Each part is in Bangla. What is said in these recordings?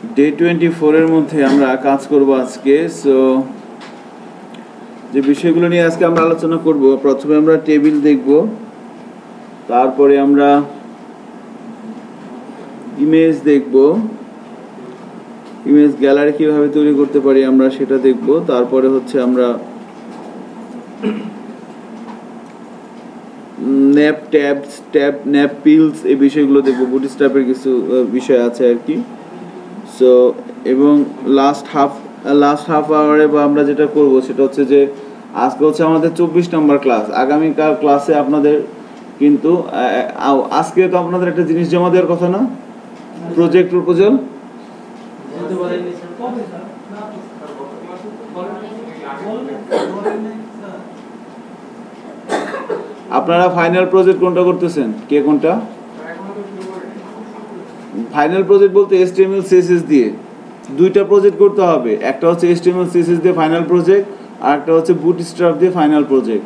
ডে 24 এর মধ্যে আমরা কাজ করব আজকে। সো যে বিষয়গুলো নিয়ে আজকে আমরা আলোচনা করব, প্রথমে আমরা টেবিল দেখব, তারপরে আমরা ইমেজ দেখব, ইমেজ গ্যালারি কিভাবে তৈরি করতে পারি আমরা সেটা দেখব, তারপরে হচ্ছে আমরা ন্যাপ ট্যাবস, ন্যাপ পিলস এই বিষয়গুলো দেখব, বুটস্ট্র্যাপের কিছু বিষয় আছে আর কি। সো এবং লাস্ট হাফ আওয়ারে বা আমরা যেটা করব সেটা হচ্ছে যে আজকে হচ্ছে আমাদের 24 নম্বর ক্লাস। আগামীকাল ক্লাসে আপনাদের কিন্তু আজকে তো আপনাদের একটা জিনিস জমা দেওয়ার কথা না, প্রজেক্ট প্রপোজাল। আপনারা ফাইনাল প্রজেক্ট কোনটা করতেছেন, কে কোনটা? ফাইনাল প্রজেক্ট বলতে HTML CSS দিয়ে দুইটা প্রজেক্ট করতে হবে। একটা হচ্ছে HTML CSS দিয়ে ফাইনাল প্রজেক্ট, আর একটা হচ্ছে বুটস্ট্র্যাপ দিয়ে ফাইনাল প্রজেক্ট।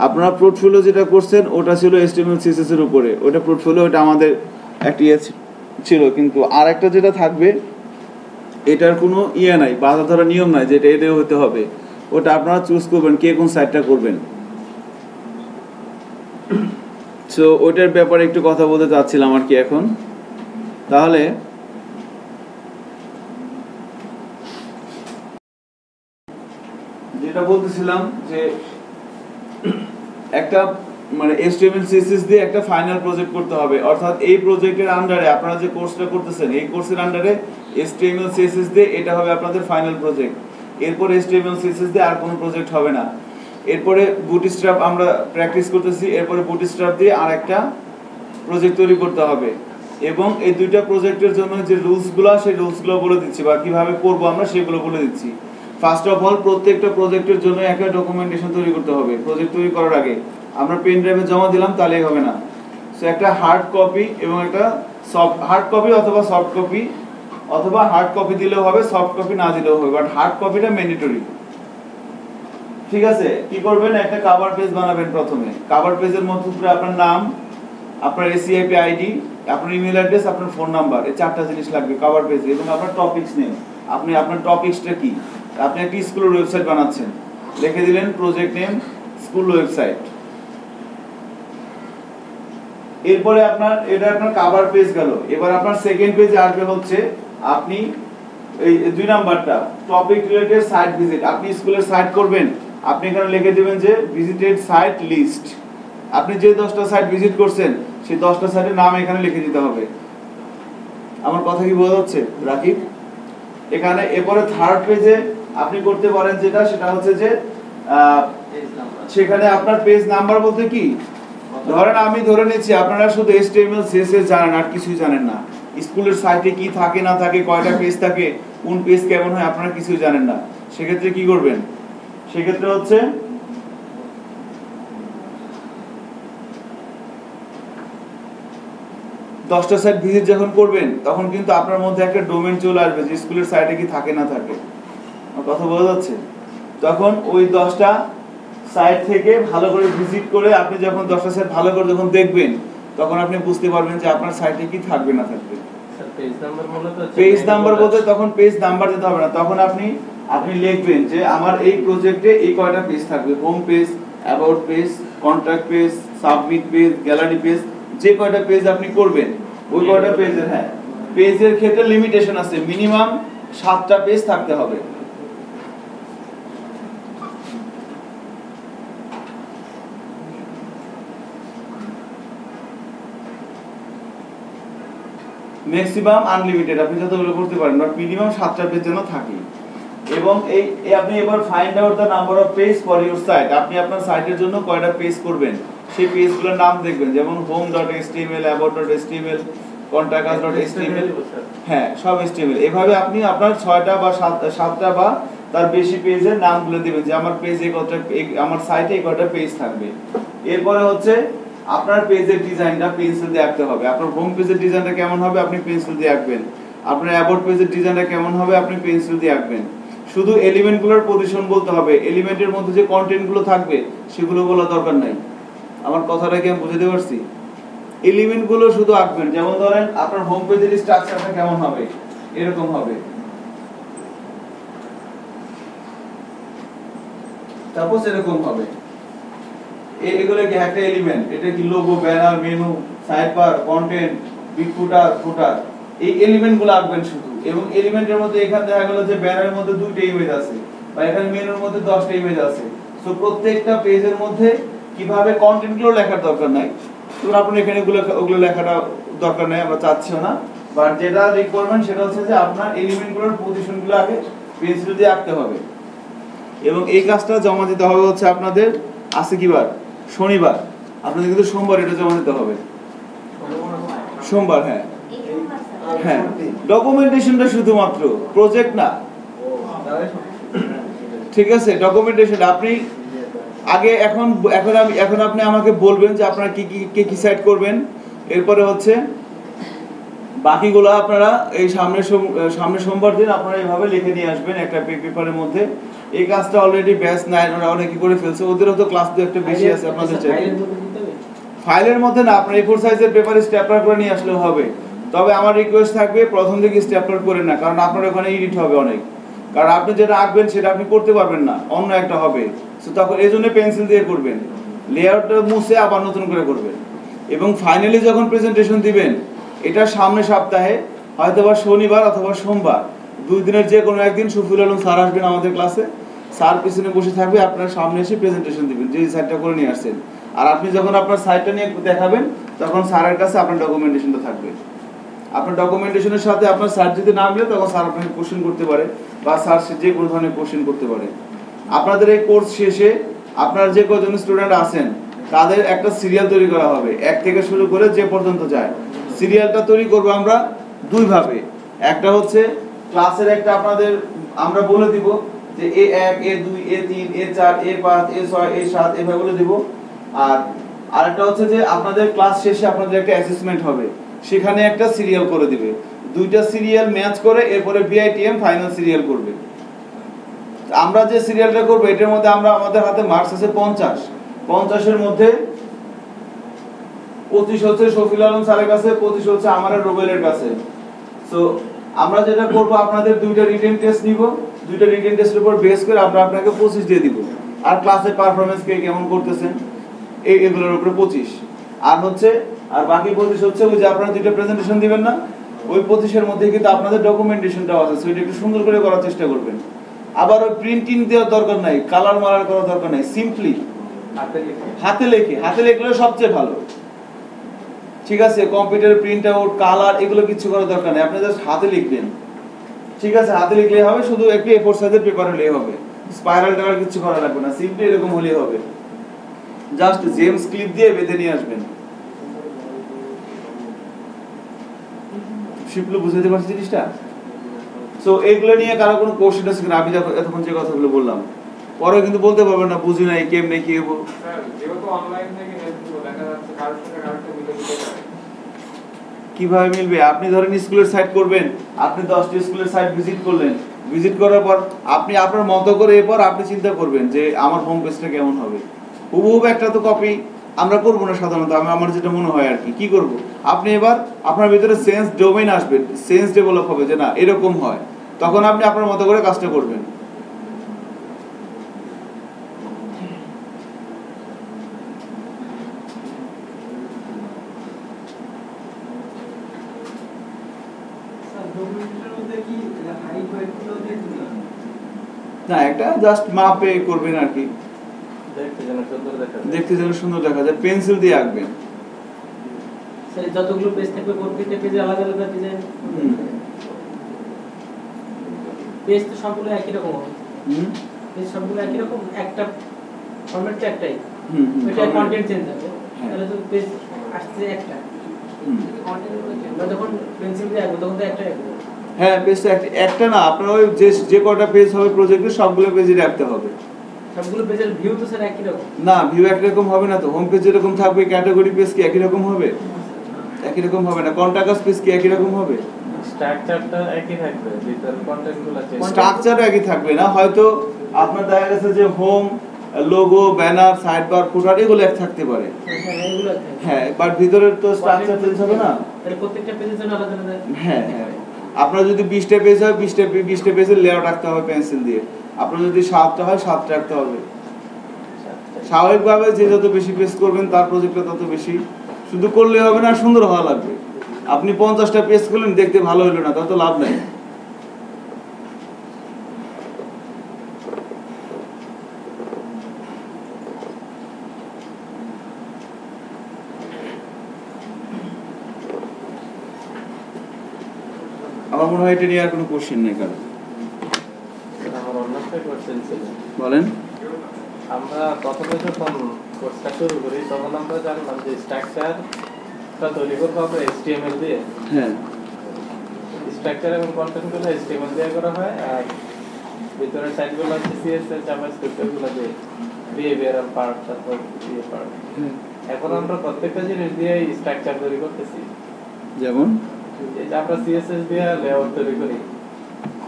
আপনারা পোর্টফোলিও যেটা করছেন ওটা ছিল HTML CSS এর উপরে, ওটা পোর্টফোলিও, ওটা আমাদের একটা ছিল। কিন্তু আর একটা যেটা থাকবে এটার কোনো নাই, বাধা ধরা নিয়ম নাই যেটা এটাও হতে হবে। ওটা আপনারা চুজ করবেন কে কোন সাইডটা করবেন। সো ওইটার ব্যাপারে একটু কথা বলতে চাচ্ছিলাম আর কি এখন। তাহলে যেটা বলতেছিলাম যে একটা মানে HTML CSS দিয়ে একটা ফাইনাল প্রজেক্ট করতে হবে, অর্থাৎ এই প্রজেক্টের আন্ডারে আপনারা যে কোর্সটা করতেছেন এই কোর্সের আন্ডারে HTML CSS দিয়ে এটা হবে আপনাদের ফাইনাল প্রজেক্ট। এরপর HTML CSS দিয়ে আর কোনো প্রজেক্ট হবে না। এরপরে বুটস্ট্র্যাপ আমরা প্র্যাকটিস করতেছি, এরপরে বুটস্ট্র্যাপ দিয়ে আর একটা প্রজেক্ট তৈরি করতে হবে। এবং এই দুইটা প্রজেক্টের জন্য যে রুলসগুলো, সেই রুলসগুলো বলে দিচ্ছি বা কিভাবে করব আমরা সেগুলো বলে দিচ্ছি। ফার্স্ট অফ অল প্রত্যেকটা প্রজেক্টের জন্য একটা ডকুমেন্টেশন তৈরি করতে হবে। প্রজেক্ট তৈরি করার আগে আমরা পেন ড্রাইভে জমা দিলাম তাহলেই হবে না। সো একটা হার্ড কপি এবং একটা সফট, হার্ড কপি অথবা সফট কপি, অথবা হার্ড কপি দিলেও হবে, সফট কপি না দিলেও হবে, বাট হার্ড কপিটা ম্যান্ডেটরি। ঠিক আছে? কি করবেন, একটা কভার পেজ বানাবেন। প্রথমে কভার পেজের মধ্যে পুরো আপনার নাম, আপনার SCIP আইডি, আপনার ইমেল অ্যাড্রেস, আপনার ফোন নাম্বার, এই চারটা জিনিস লাগবে কভার পেজে। এবং আপনার টপিকস নেম, আপনি আপনার টপিকসটা কি। আপনি একটা স্কুলের ওয়েবসাইট বানাচ্ছেন, লিখে দিলেন প্রজেক্ট নেম স্কুল ওয়েবসাইট। এরপরে আপনার এটা আপনার কভার পেজ গেল। এবার আপনার সেকেন্ড পেজে আসবে হচ্ছে আপনি এই 2 নাম্বারটা টপিক রিলেটেড সাইট ভিজিট। আপনি স্কুলের সাইট করবেন, আপনি এখানে লিখে দিবেন যে ভিজিটেড সাইট লিস্ট। আপনি যে 10টা সাইট ভিজিট করছেন সেই 10টা সাইটের নাম এখানে লিখে দিতে হবে। আমার কথা কি বোঝা যাচ্ছে রাকিব? এখানে এরপরে থার্ড পেজে আপনি করতে পারেন যেটা, সেটা হচ্ছে যে সেখানে আপনার পেজ নাম্বার বলতে কি, ধরেন আমি ধরে নিচ্ছি আপনারা শুধু HTML CSS জানেন আর কিছুই জানেন না। স্কুলের সাইটে কি থাকে না থাকে, কয়টা পেজ থাকে, কোন পেজ কেমন হয়, আপনারা কিছুই জানেন না। সেক্ষেত্রে কি করবেন, সেক্ষেত্রে হচ্ছে দশটা সাইট ভিজিট যখন করবেন তখন কিন্তু আপনার মধ্যে একটা ডোমেন চলে আসবে যে স্কুলের সাইটে কি থাকে না থাকে। আমার কথা বোঝা যাচ্ছে? তখন ওই 10টা সাইট থেকে ভালো করে ভিজিট করে আপনি যখন 10টা সাইট ভালো করে যখন দেখবেন তখন আপনি বুঝতে পারবেন যে আপনার সাইটে কি থাকবে না থাকবে। পেজ নাম্বার বলতে তখন পেজ নাম্বার দিতে হবে না, তখন আপনি লিখবেন যে আমার এই প্রজেক্টে এই কয়টা পেজ থাকবে, home page, about page, contact page, submit page, gallery page, যে কয়টা পেজ আপনি করবেন ওই কয়টা পেজের, হ্যাঁ পেজের ক্ষেত্রে লিমিটেশন আছে, মিনিমাম 7টা পেজ থাকতে হবে। ম্যাক্সিমাম আনলিমিটেড আপনি যতগুলো করতে পারেন, বাট মিনিমাম 7টা পেজ যেন থাকে। এবং এই আপনি এবার find out the number of page for your site. আপনি আপনার সাইটের জন্য কয়টা পেজ করবেন সেই পেজগুলোর নাম দেখবেন, যেমন home.html, about.html, contact.html, হ্যাঁ সব HTML। এভাবে আপনি আপনার 6টা বা 7টা বা তার বেশি পেজের নামগুলো দিবেন যে আমার পেজে কতটা, আমার সাইটে কয়টা পেজ থাকবে। এরপরে হচ্ছে আপনার পেজের ডিজাইনটা পেন্সিল দিয়ে আঁকতে হবে। আপনার হোম পেজের ডিজাইনটা কেমন হবে আপনি পেন্সিল দিয়ে আঁকবেন। আপনার অ্যাবাউট পেজের ডিজাইনটা কেমন হবে আপনি পেন্সিল দিয়ে আঁকবেন। শুধু এলিমেন্টগুলোর পজিশন বলতে হবে, এলিমেন্টের মধ্যে যে কন্টেন্টগুলো থাকবে সেগুলো বলা দরকার নাই। আমার কথাটা কি আমি বুঝাতে পারছি? এলিমেন্টগুলো শুধু আঁকবেন। যেমন ধরেন আপনার হোম পেজের স্ট্রাকচারটা কেমন হবে, এরকম হবে। তারপর এরকম হবে। এগুলো কি একটা এলিমেন্ট, এটা কি logo, banner, menu, side bar, content, big ফুটার, এই এলিমেন্ট গুলো আঁকবেন শুধু। এবং এলিমেন্টের মধ্যে এখানে দেখা গেল যে ব্যানারের মধ্যে 2টা ইমেজ আছে বা এখানে মেনুর মধ্যে 10টা ইমেজ আছে। সো প্রত্যেকটা পেজের মধ্যে কিভাবে কন্টেন্ট গুলো লেখার দরকার নাই, তো আপনি এখানে ওগুলো লেখাটা দরকার নাই, আমরা চাচ্ছিও না। বাট যেটা রিকোয়ারমেন্ট সেটা হচ্ছে যে আপনার এলিমেন্ট গুলোর পজিশন গুলো আগে পেন্সিল দিয়ে আঁকতে হবে। এবং এই কাজটা জমা দিতে হবে হচ্ছে আপনাদের আছে কি বার, শনিবার। আপনাদের কিন্তু সোমবার এটা জমা দিতে হবে, সোমবার। হ্যাঁ হ্যাঁ, ডকুমেন্টেশনটা শুধুমাত্র, প্রজেক্ট না, ঠিক আছে? ডকুমেন্টেশন আপনি আগে এখন আপনি আমাকে বলবেন যে আপনারা কি সাইড করবেন। এরপরে হচ্ছে বাকিগুলো আপনারা এই সামনে সোমবার দিন আপনারা এইভাবে লিখে নিয়ে আসবেন একটা পেপারের মধ্যে। এই কাজটা অলরেডি ব্যাচ 9 ওরা অনেকে করে ফেলছে, ওদেরও তো ক্লাস একটা বেশি আছে আপনাদের চাইতে। ফাইলের মধ্যে না, আপনার A4 সাইজের পেপারে স্ট্যাপলার করে নিয়ে আসলে হবে। তবে আমার রিকোয়েস্ট থাকবে প্রথম দিকে স্ট্যাপলার করেন না, কারণ আপনার ওখানে এডিট হবে অনেক। কারণ আপনি যেটা আঁকবেন সেটা আপনি করতে পারবেন না, অন্য একটা হবে। সো তখন এইজন্য পেন্সিল দিয়ে করবেন, লেআউটটা মুছে আবার নতুন করে করবেন। এবং ফাইনালি যখন প্রেজেন্টেশন দিবেন, এটা সামনের সপ্তাহে হয়তোবা শনিবার অথবা সোমবার, 2 দিনের যে কোনো একদিন শফিউল আলম স্যার আসবেন আমাদের ক্লাসে। স্যার পিছনে বসে থাকবে, আপনার সামনে এসে প্রেজেন্টেশন দিবেন যে সাইডটা করে নিয়ে আসছেন। আর আপনি যখন আপনার সাইডটা নিয়ে দেখাবেন তখন স্যারের কাছে আপনার ডকুমেন্টেশনটা থাকবে। আপনার ডকুমেন্টেশনের সাথে আপনার স্যার যদি না মিলে তখন স্যার আপনাকে কোশ্চেন করতে পারে বা স্যার যে কোনো ধরনের কোশ্চেন করতে পারে। আপনাদের এই কোর্স শেষে আপনার যে কজন স্টুডেন্ট আছেন তাদের একটা সিরিয়াল তৈরি করা হবে, 1 থেকে শুরু করে যে পর্যন্ত যায়। সিরিয়ালটা তৈরি করব আমরা 2 ভাবে। একটা হচ্ছে ক্লাসের একটা আপনাদের আমরা বলে দিব যে A1 A2 A3 A4 A5 A6 A7 এভাবে বলে দিব। আর আরেকটা হচ্ছে যে আপনাদের ক্লাস শেষে আপনাদের একটা অ্যাসেসমেন্ট হবে, সেখানে একটা সিরিয়াল করে দিবে। 2টা সিরিয়াল ম্যাচ করে এরপরে BITM ফাইনাল সিরিয়াল করবে। আমরা যে সিরিয়ালটা করব এটার মধ্যে আমাদের হাতে মার্কস আছে 50 এর মধ্যে 25 হচ্ছে শফিউল আলম স্যারের কাছে, 25 হচ্ছে আমার আর রুবেলের কাছে। সো আমরা যেটা করব আপনাদের 2টা রিটেন টেস্ট নিব, 2টা রিটেন টেস্টের উপর বেস করে আমরা আপনাকে 25 দিয়ে দিব। আর ক্লাসের পারফরম্যান্স কে কেমন করতেছেন এগুলোর উপরে 25। আর বাকি 25 হচ্ছে ওই যে আপনারা 2টা প্রেজেন্টেশন দিবেন না, ওই 25 এর মধ্যে কিন্তু আপনাদের ডকুমেন্টেশনটাও আছে, সো এটা একটু সুন্দর করে করার চেষ্টা করবেন। আবার ওই প্রিন্টিং দেওয়ার দরকার নাই, কালার মারার করার দরকার নাই, সিম্পলি হাতে লিখলে সবচেয়ে ভালো। ঠিক আছে, কম্পিউটার প্রিন্ট আউট কালার এগুলো কিছু করার দরকার নেই, আপনি জাস্ট হাতে লিখবেন। ঠিক আছে, হাতে লিখলেই হবে, শুধু একটু A4 সাইজের পেপার হলেই হবে, স্পাইরাল টাইরাল কিছু করা লাগবে না, সিম্পলি এরকম হলেই হবে। জাস্ট জেমস ক্লিপ দিয়ে বেঁধে নিয়ে আসবেন। শিপলো বুঝাতে পারছি জিনিসটা? সো এইগুলো নিয়ে কারো কোনো কোশ্চেন আছে কিনা? আমি এতক্ষণ যে কথাগুলো বললাম পরে কিন্তু বলতে পারবেন না বুঝি নাই কেমনে কি হবো। যেহেতু অনলাইন থেকে দেখা যাচ্ছে কারোর সাথে কারোর মিলে দিতে পারে, কিভাবে মিলবে? আপনি ধরেন স্কুলের সাইট করবেন, আপনি 10টি স্কুলের সাইট ভিজিট করলেন, ভিজিট করার পর আপনি আপনার মতো করে এরপর আপনি চিন্তা করবেন যে আমার হোম পেজটা কেমন হবে। হুবহুব একটা তো কপি আমরা করবো না সাধারণত, আমার যেটা মনে হয় আর কি করব, আপনি এবার আপনার ভিতরে সেন্স ডোমেইন আসবে, সেন্স ডেভেলপ হবে যে না এরকম হয়, তখন আপনি আপনার মতো করে কাজটা করবেন। না, একটা জাস্ট মাপে করবেন আর কি, দেখতে যেন সুন্দর দেখা যায়, পেন্সিল দিয়ে আঁকবেন। স্যার যতগুলো পেজ থাকবে প্রত্যেকটা পেজে আলাদা আলাদা ডিজাইন, পেজ তো সবগুলো একই রকম হবে। পেজ সবগুলো একই রকম, একটা ফরম্যাট তো একটাই, এটা কন্টেন্ট চেঞ্জ হবে, তাহলে তো পেজ আসছে একটা। আমরা যখন পেন্সিল দিয়ে আঁকবো তখন তো একটাই আঁকবো। হ্যাঁ, পেজটা একটা না, আপনার ওই যে কয়টা পেজ হবে প্রজেক্টে সবগুলো পেজে রাখতে হবে। সবগুলো পেজের ভিউ তো স্যার একই রকম না, ভিউ একই রকম হবে না তো। হোম পেজ যেরকম থাকবে ক্যাটাগরি পেজ কি একই রকম হবে? একই রকম হবে না। কন্টাক্ট পেজ কি একই রকম হবে? স্ট্রাকচারটা একই থাকবে, ভিতর কন্টেন্টগুলো আছে, স্ট্রাকচার একই থাকবে না, হয়তো আপনার দেখা গেছে যে home logo banner sidebar footer এগুলো এক থাকতে পারে। হ্যাঁ, বাট ভিতরের তো স্ট্রাকচার চেঞ্জ হবে না। তাহলে প্রত্যেকটা পেজের জন্য আলাদা আলাদা। হ্যাঁ হ্যাঁ, আপনার যদি 20টা পেজ হয় 20টা পেজের লেআউট রাখতে হবে পেন্সিল দিয়ে। আপনার যদি 7টা হয় 7টা রাখতে হবে। স্বাভাবিকভাবে যে যত বেশি পেজ করবেন তার প্রজেক্টটা তত বেশি। শুধু করলে হবে না, সুন্দর হওয়া লাগবে। আপনি 50টা পেজ করলেন, দেখতে ভালো হলো না, তাতে লাভ নাই। আমার মনে হয় এটা নিয়ে আর কোনো কোশ্চেন নেই কারণ। আমার অন্য একটা কোশ্চেন ছিল। বলেন। আমরা প্রথমে যখন কোর্সটা শুরু করি তখন আমরা জানলাম যে স্ট্রাকচারটা তৈরি করবো আমরা HTML দিয়ে। হ্যাঁ, স্ট্রাকচার এবং কন্টেন্টগুলো HTML দিয়ে করা হয়, আর ভিতরের সাইডগুলো হচ্ছে CSS জাভাস্ক্রিপ্ট এগুলো দিয়ে বিহেভিয়ারাল পার্ট, তারপর ইয়ে পার্ট। এখন আমরা প্রত্যেকটা জিনিস দিয়ে স্ট্রাকচার তৈরি করতেছি। যেমন এই যে আমরা CSS দিয়ে লেআউট তৈরি করি,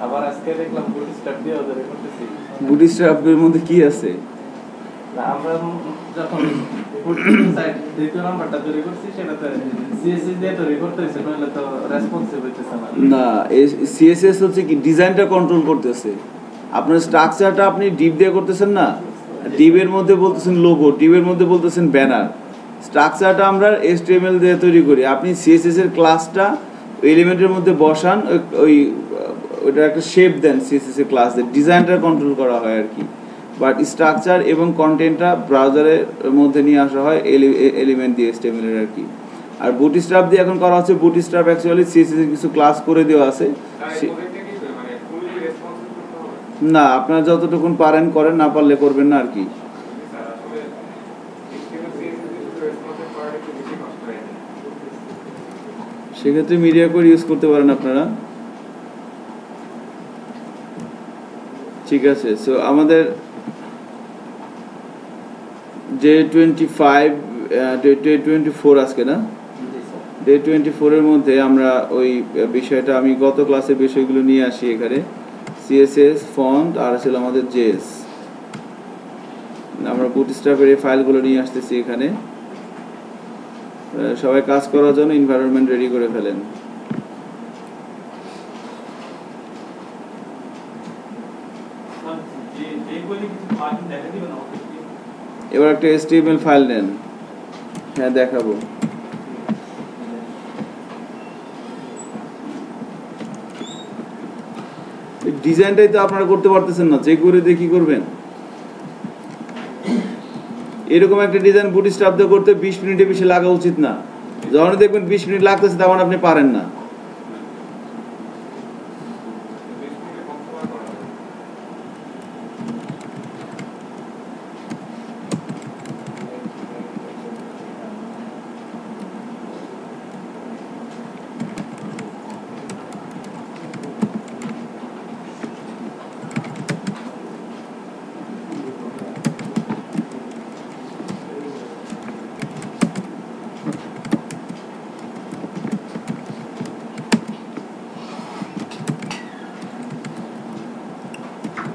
আবার আজকে দেখলাম বুটস্ট্র্যাপ দিয়েও তৈরি করতেছি। বুটস্ট্র্যাপের মধ্যে কি আছে? না, আমরা যখন সাইট দ্বিতীয় নাম্বারটা তৈরি করছি সেটাতে CSS দিয়ে তৈরি করতেছি, নইলে তো রেসপন্সিভ হইতেছে না। না, সিএসএস হচ্ছে কি ডিজাইনটা কন্ট্রোল করতেছে। আপনার স্ট্রাকচারটা আপনি ডিপ দিয়ে করতেছেন না, ডিপের মধ্যে বলতেছেন লোগো, ডিপের মধ্যে বলতেছেন ব্যানার। স্ট্রাকচারটা আমরা HTML দিয়ে তৈরি করি। আপনি সিএসএস এর ক্লাসটা এলিমেন্টের মধ্যে বসান, ওইটা একটা শেপ দেন, সিএসএস এর ক্লাস দিয়ে ডিজাইনটা কন্ট্রোল করা হয় আর কি। বাট স্ট্রাকচার এবং কন্টেন্টটা ব্রাউজারের মধ্যে নিয়ে আসা হয় এলিমেন্ট দিয়ে HTML এর আর কি। আর বুটস্ট্র্যাপ দিয়ে এখন করা হচ্ছে, বুটস্ট্র্যাপ অ্যাকচুয়ালি সিএসএস এর কিছু ক্লাস করে দেওয়া আছে। না, আপনারা যতটুকুন পারেন করেন, না পারলে করবেন না আর কি। সেক্ষেত্রে মিডিয়া কোড ইউজ করতে পারেন আপনারা। ঠিক আছে, সো আমাদের ডে 24 আজকে না, ডে 24 এর মধ্যে আমরা ওই বিষয়টা, আমি গত ক্লাসে বিষয়গুলো নিয়ে আসি এখানে। সিএসএস, ফন্ট আর ছিল আমাদের জেএস। আমরা বুটস্ট্র্যাপের এই ফাইলগুলো নিয়ে আসতেছি এখানে। সবাই কাজ করার জন্য এনভায়রনমেন্ট রেডি করে ফেলেন। এবার একটা HTML ফাইল নেন। হ্যাঁ, দেখাবো। ডিজাইনটাই তো আপনারা করতে পারতেছেন না, যে করে দিয়ে কি করবেন? এরকম একটা ডিজাইন বুটস্ট্র্যাপ দিয়ে করতে 20 মিনিটের বেশি লাগা উচিত না। যখন দেখবেন 20 মিনিট লাগতেছে তখন আপনি পারেন না।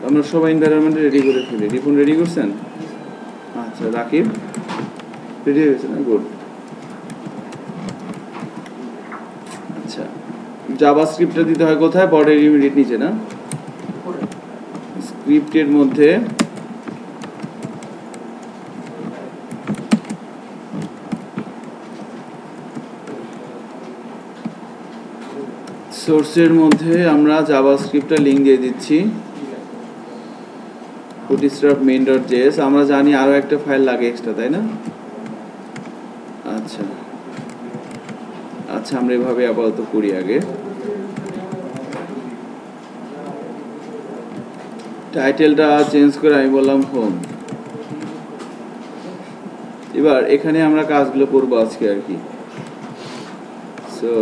আমরা সবাই এনভায়রনমেন্ট রেডি করে ফেলি। রিপন রেডি করছেন? আচ্ছা, রাকিব রেডি হয়ে গেছে না? গুড। আচ্ছা, জাভাস্ক্রিপ্টটা দিতে হয় কোথায়? বর্ডার ইমিডিয়েট নিচে না? স্ক্রিপ্টের মধ্যে সোর্সের মধ্যে আমরা জাভাস্ক্রিপ্টটা লিংক দিয়ে দিচ্ছি, bootstrap main.js। আমরা জানি আরো একটা ফাইল লাগে এক্সট্রা, তাই না? আচ্ছা আচ্ছা, আমরা এভাবে আপাতত করি। আগে টাইটেলটা চেঞ্জ করে আমি বললাম হোম। এবার এখানে আমরা কাজগুলো করবো আজকে আর কি। সো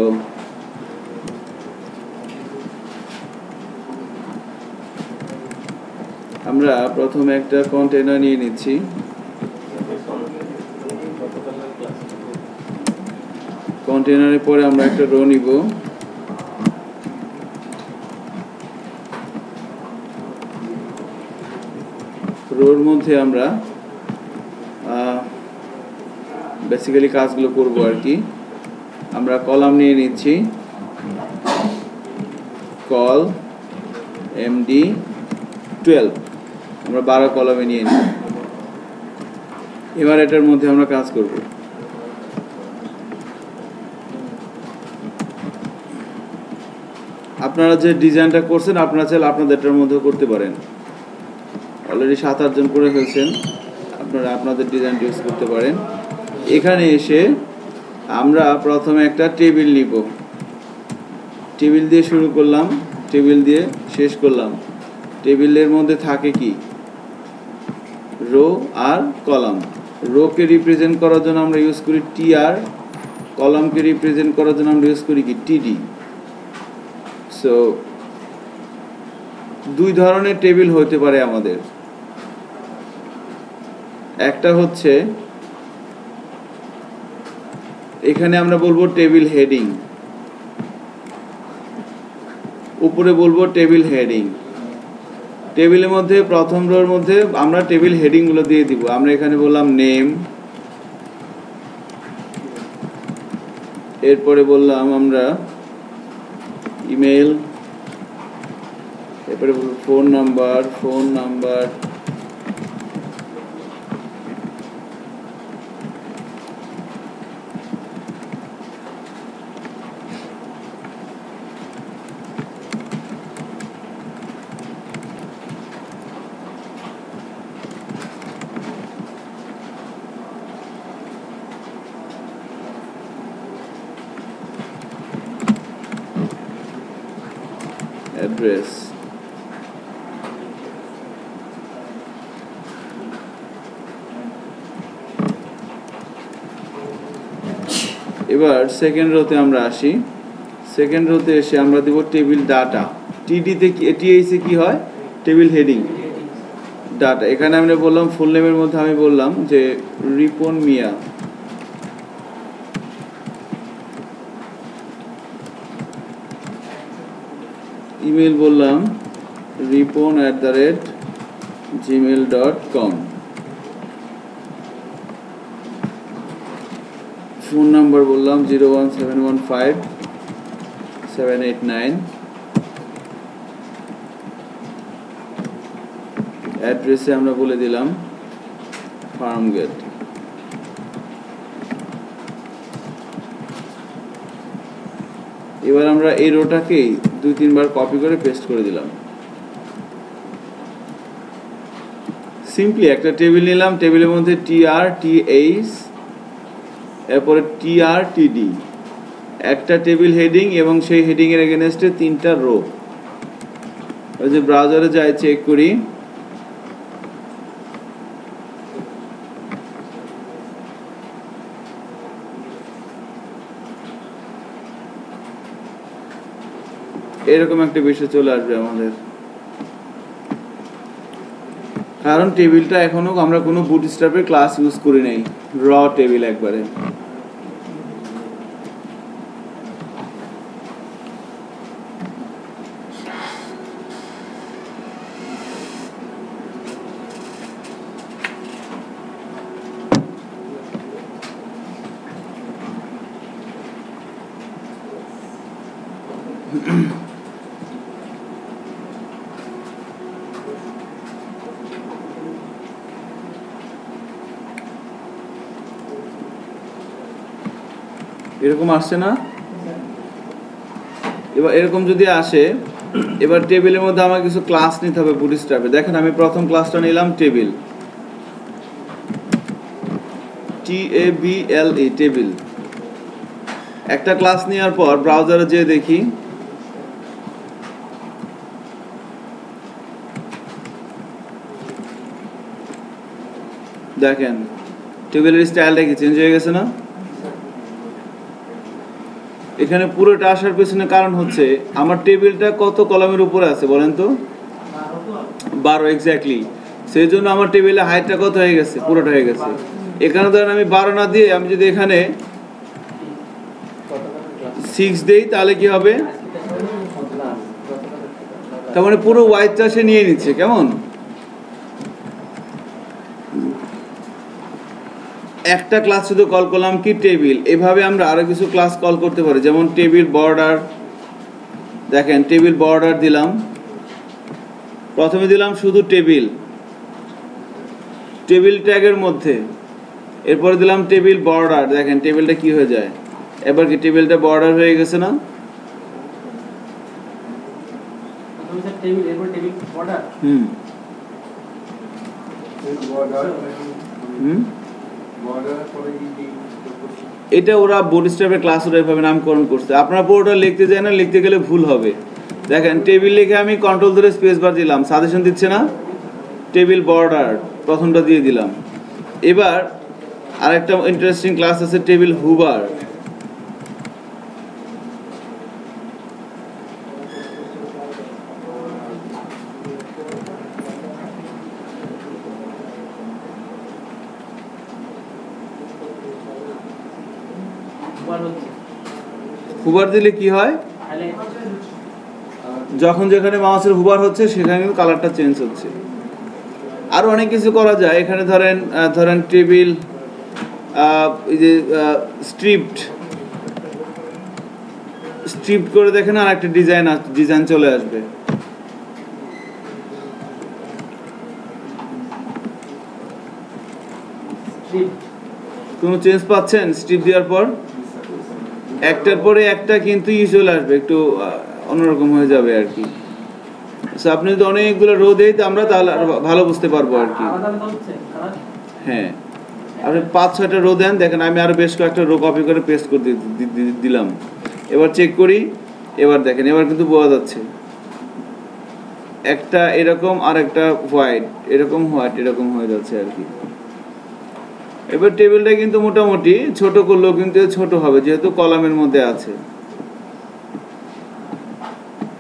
আমরা প্রথমে একটা কন্টেইনার নিয়ে নিচ্ছি। কন্টেইনারের পরে আমরা একটা রো নিব। রোর মধ্যে আমরা বেসিক্যালি কাজগুলো করব আর কি। আমরা কলাম নিয়ে নিচ্ছি। কল MD12 আমরা 12 কলমে নিয়ে নিই। এবার এটার মধ্যে আমরা কাজ করব। আপনারা যে ডিজাইনটা করছেন আপনারা চাইলে আপনাদেরটার মধ্যেও করতে পারেন। অলরেডি 7-8 জন করে ফেলছেন, আপনারা আপনাদের ডিজাইনটা ইউজ করতে পারেন। এখানে এসে আমরা প্রথমে একটা টেবিল নিব, টেবিল দিয়ে শুরু করলাম, টেবিল দিয়ে শেষ করলাম। টেবিলের মধ্যে থাকে কি রো আর কলাম। রোকে রিপ্রেজেন্ট করার জন্য আমরা ইউজ করি TR, কলামকে রিপ্রেজেন্ট করার জন্য আমরা ইউজ করি কি TD। সো দুই ধরনের টেবিল হতে পারে আমাদের। একটা হচ্ছে এখানে আমরা বলবো টেবিল হেডিং, উপরে বলবো টেবিল হেডিং। টেবিলের মধ্যে প্রথম রোর মধ্যে আমরা টেবিল হেডিং গুলো দিয়ে দিব। আমরা এখানে বললাম নেম, এরপরে বললাম আমরা ইমেল, এরপরে বলবো ফোন নাম্বার, অ্যাড্রেস। এবার সেকেন্ড রোতে আমরা আসি। সেকেন্ড রোতে এসে আমরা দেব টেবিল ডাটা। টিডিতে টিএইসে কি হয়? Table heading data. এখানে আমরা বললাম ফুল নেমের মধ্যে আমি বললাম যে রিপন মিয়া, ইমেল বললাম ripon@gmail.com, ফোন নাম্বার বললাম 01715-789, অ্যাড্রেসে আমরা বলে দিলাম ফার্মগেট। এবার আমরা এই রোটাকেই 2-3 বার কপি করে পেস্ট করে দিলাম। সিম্পলি একটা টেবিল নিলাম, টেবিলের মধ্যে TR TH, এরপরে TR TD, একটা টেবিল হেডিং এবং সেই হেডিং এর এগেইনস্টে 3টা রো। ওই যে ব্রাউজারে যাই চেক করি, এরকম একটা বিষয় চলে আসবে আমাদের। কারণ টেবিলটা এখনো আমরা কোনো বুটস্ট্র্যাপের ক্লাস ইউজ করি নাই, র টেবিল একবারে। এরকম আসছে না? এবার এরকম যদি আসে, এবার টেবিলের মধ্যে আমার কিছু ক্লাস নিতে হবে বুটস্ট্র্যাপে। দেখেন আমি প্রথম ক্লাসটা নিলাম টেবিল, TABLE টেবিল। একটা ক্লাস নেওয়ার পর ব্রাউজারে যেয়ে দেখি, দেখেন টেবিলের স্টাইলটা কি চেঞ্জ হয়ে গেছে না? এখানে পুরোটা আসার পেছনে কারণ হচ্ছে আমার টেবিলটা কত কলামের উপরে আছে বলেন তো? 12 এক্স্যাক্টলি। সেই জন্য আমার টেবিলে হাইটটা কত হয়ে গেছে? পুরোটা হয়ে গেছে। এখানে ধরেন আমি 12 না দিয়ে আমি যদি এখানে 6 দেই তাহলে কি হবে? তার মানে পুরো হোয়াইটটা সে নিয়ে নিচ্ছে। কেমন? একটা ক্লাস শুধু কল করলাম কি টেবিল। এভাবে আমরা আরো কিছু ক্লাস কল করতে পারি, যেমন টেবিল বর্ডার, দেখেন টেবিল বর্ডার দিলাম, প্রথমে দিলাম শুধু টেবিল ট্যাগের মধ্যে, এরপরে দিলাম টেবিল বর্ডার। দেখেন টেবিলটা কি হয়ে যায়, এবার কি টেবিলটা বর্ডার হয়ে গেছে না? টেবিল এরপর টেবিল বর্ডার। হুম এটা ওরা বুটস্ট্র্যাপের ক্লাস ওরা এভাবে নামকরণ করছে, আপনারা পুরোটা লিখতে যায় না, লিখতে গেলে ভুল হবে। দেখেন টেবিল লিখে আমি কন্ট্রোল ধরে স্পেস বার দিলাম, সাজেশন দিচ্ছে না, টেবিল বর্ডার প্রথমটা দিয়ে দিলাম। এবার আরেকটা ইন্টারেস্টিং ক্লাস আছে টেবিল হুবার। হুবার দিলে কি হয়, যখন যেখানে মাউসের হুবার হচ্ছে সেখানে কিন্তু কালারটা চেঞ্জ হচ্ছে। আরো অনেক কিছু করা যায় এখানে, ধরেন টেবিল এই যে স্ট্রিপ্ট করে দেখেন আর একটা ডিজাইন চলে আসবে। কোনো চেঞ্জ পাচ্ছেন স্ট্রিপ দেওয়ার পর? একটার পরে একটা কিন্তু চলে আসবে, একটু অন্যরকম হয়ে যাবে আর কি। আপনি যদি অনেকগুলো রো দেই তো আমরা তাহলে ভালো বুঝতে পারবো আর কি। হ্যাঁ, আপনি 5-6টা রো দেন, দেখেন আমি আরো বেশ কয়েকটা রো কপি করে পেস্ট করে দিলাম। এবার চেক করি, এবার দেখেন এবার কিন্তু বোঝা যাচ্ছে একটা এরকম আর একটা হোয়াইট, এরকম হোয়াইট এরকম হয়ে যাচ্ছে আর কি। এবার টেবিলটা কিন্তু মোটামুটি ছোট করলেও কিন্তু ছোট হবে যেহেতু কলামের মধ্যে আছে,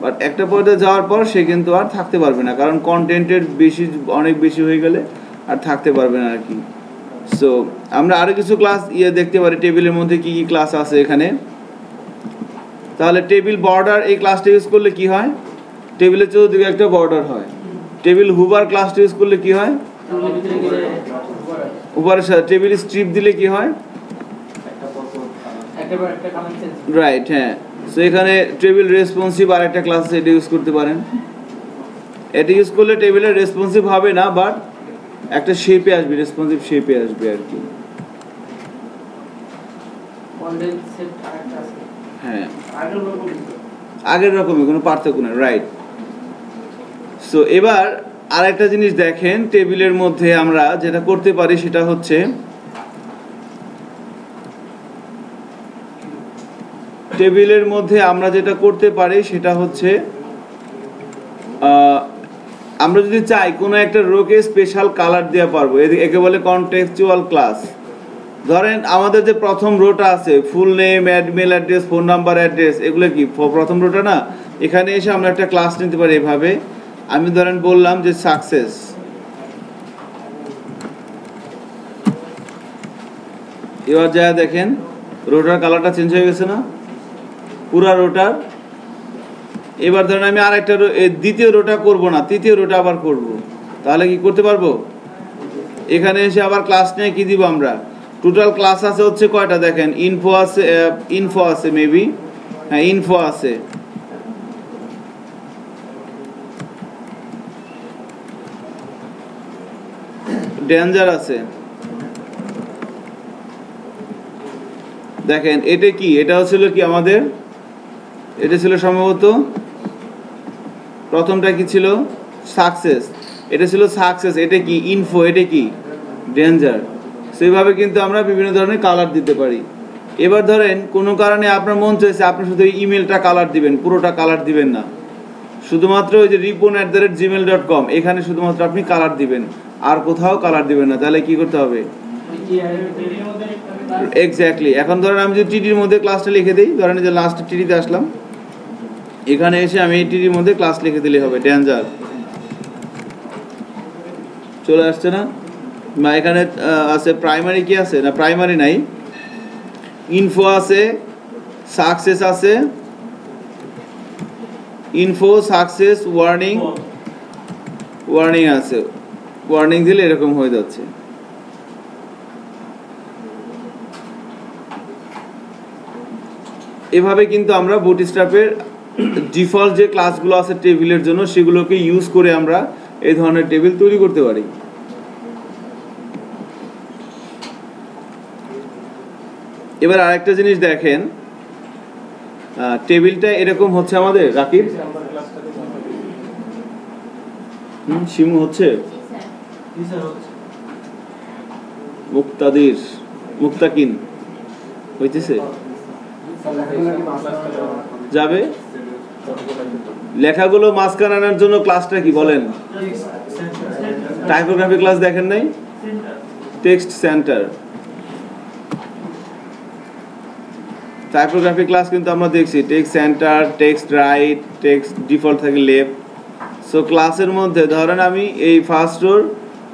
বাট একটা পর্যায়ে যাওয়ার পর সে কিন্তু আর থাকতে পারবে না, কারণ কন্টেন্টের অনেক বেশি হয়ে গেলে আর থাকতে পারবে না আর কি। সো আমরা আরো কিছু ক্লাস দেখতে পারি টেবিলের মধ্যে কি কি ক্লাস আছে এখানে। তাহলে টেবিল বর্ডার এই ক্লাসটা ইউজ করলে কি হয়, টেবিলের চতুর্দিকে একটা বর্ডার হয়। টেবিল হুবার ক্লাসটা ইউজ করলে কি হয়, উপরের সাথে টেবিল স্ট্রিপ দিলে কি হয়, রাইট। হ্যাঁ, সো এখানে টেবিল রেসপন্সিভ আর একটা ক্লাস আছে, এটা ইউজ করতে পারেন। এটা ইউজ করলে টেবিলের রেসপন্সিভ হবে না, বাট একটা শেপে আসবে, রেসপন্সিভ শেপে আসবে আর কি। হ্যাঁ, আগের রকমই, কোনো পার্থক্য নেই, রাইট। সো এবার আরেকটা জিনিস দেখেন, টেবিলের মধ্যে আমরা যেটা করতে পারি সেটা হচ্ছে আমরা যদি চাই কোনো একটা রোকে স্পেশাল কালার দেওয়া পারবো, একে বলে কনটেক্সচুয়াল ক্লাস। ধরেন আমাদের যে প্রথম রোটা আছে, full name, mail address, phone number, address, এগুলো কি প্রথম রোটা না? এখানে এসে আমরা একটা ক্লাস নিতে পারি এভাবে। আমি ধরেন বললাম যে সাকসেস, এবার যা দেখেন রোটার কালারটা চেঞ্জ হয়ে গেছে না, পুরা রোটার। এবার ধরেন আমি আর একটা দ্বিতীয় রোটা করব না, তৃতীয় রোটা আবার করব, তাহলে কি করতে পারবো? এখানে এসে আবার ক্লাস নিয়ে কি দিব আমরা, টোটাল ক্লাস আছে হচ্ছে কয়টা দেখেন, ইনফো আছে মেবি, হ্যাঁ ইনফো আছে, ডেঞ্জার আছে। দেখেন এটা কি, এটা হচ্ছিল কি আমাদের, এটা ছিল সম্ভবত প্রথমটা কি ছিল, সাকসেস, এটা ছিল সাকসেস, এটা কি ইনফো, এটা কি ডেঞ্জার। সেইভাবে কিন্তু আমরা বিভিন্ন ধরনের কালার দিতে পারি। এবার ধরেন কোনো কারণে আপনার মন চাইছে আপনি শুধু ইমেলটা কালার দিবেন, পুরোটা কালার দিবেন না, শুধুমাত্র ওই যে ripon@gmail.com এখানে শুধুমাত্র আপনি কালার দিবেন, আর কোথাও কালার দিবেন না। তাহলে কি করতে হবে, এক্স্যাক্টলি। এখন ধরেন আমি যদি টিডির মধ্যে ক্লাসটা লিখে দিই, ধরেন যে লাস্ট টিডিতে আসলাম, এখানে এসে আমি টিডির মধ্যে ক্লাস লিখে দিলে হবে ডেঞ্জার, চলে আসছে না? বা এখানে আছে প্রাইমারি, কি আছে না, প্রাইমারি নাই, ইনফো আছে, সাকসেস আছে, ইনফো সাকসেস ওয়ার্নিং আছে, ওয়ার্নিং দিলে এরকম হয়ে যাচ্ছে। এভাবে কিন্তু আমরা বুটস্ট্র্যাপের ডিফল্ট যে ক্লাসগুলো আছে টেবিলের জন্য সেগুলোকে ইউজ করে আমরা এই ধরনের টেবিল তৈরি করতে পারি। এবার আরেকটা জিনিস দেখেন, টেবিলটা এরকম হচ্ছে আমাদের রাকিব, শিমু হচ্ছে, মুক্তাদির, মুক্তাকিন হইতেছে, যাবে। লেখাগুলো মাঝখানে আনার জন্য ক্লাসটা কি বলেন? টাইপোগ্রাফি ক্লাস দেখেন নাই? টেক্সট সেন্টার টাইপোগ্রাফি ক্লাস কিন্তু আমরা দেখছি, text centre, text right, text default থাকে লেফট। সো ক্লাসের মধ্যে ধরেন আমি এই ফার্স্ট রোর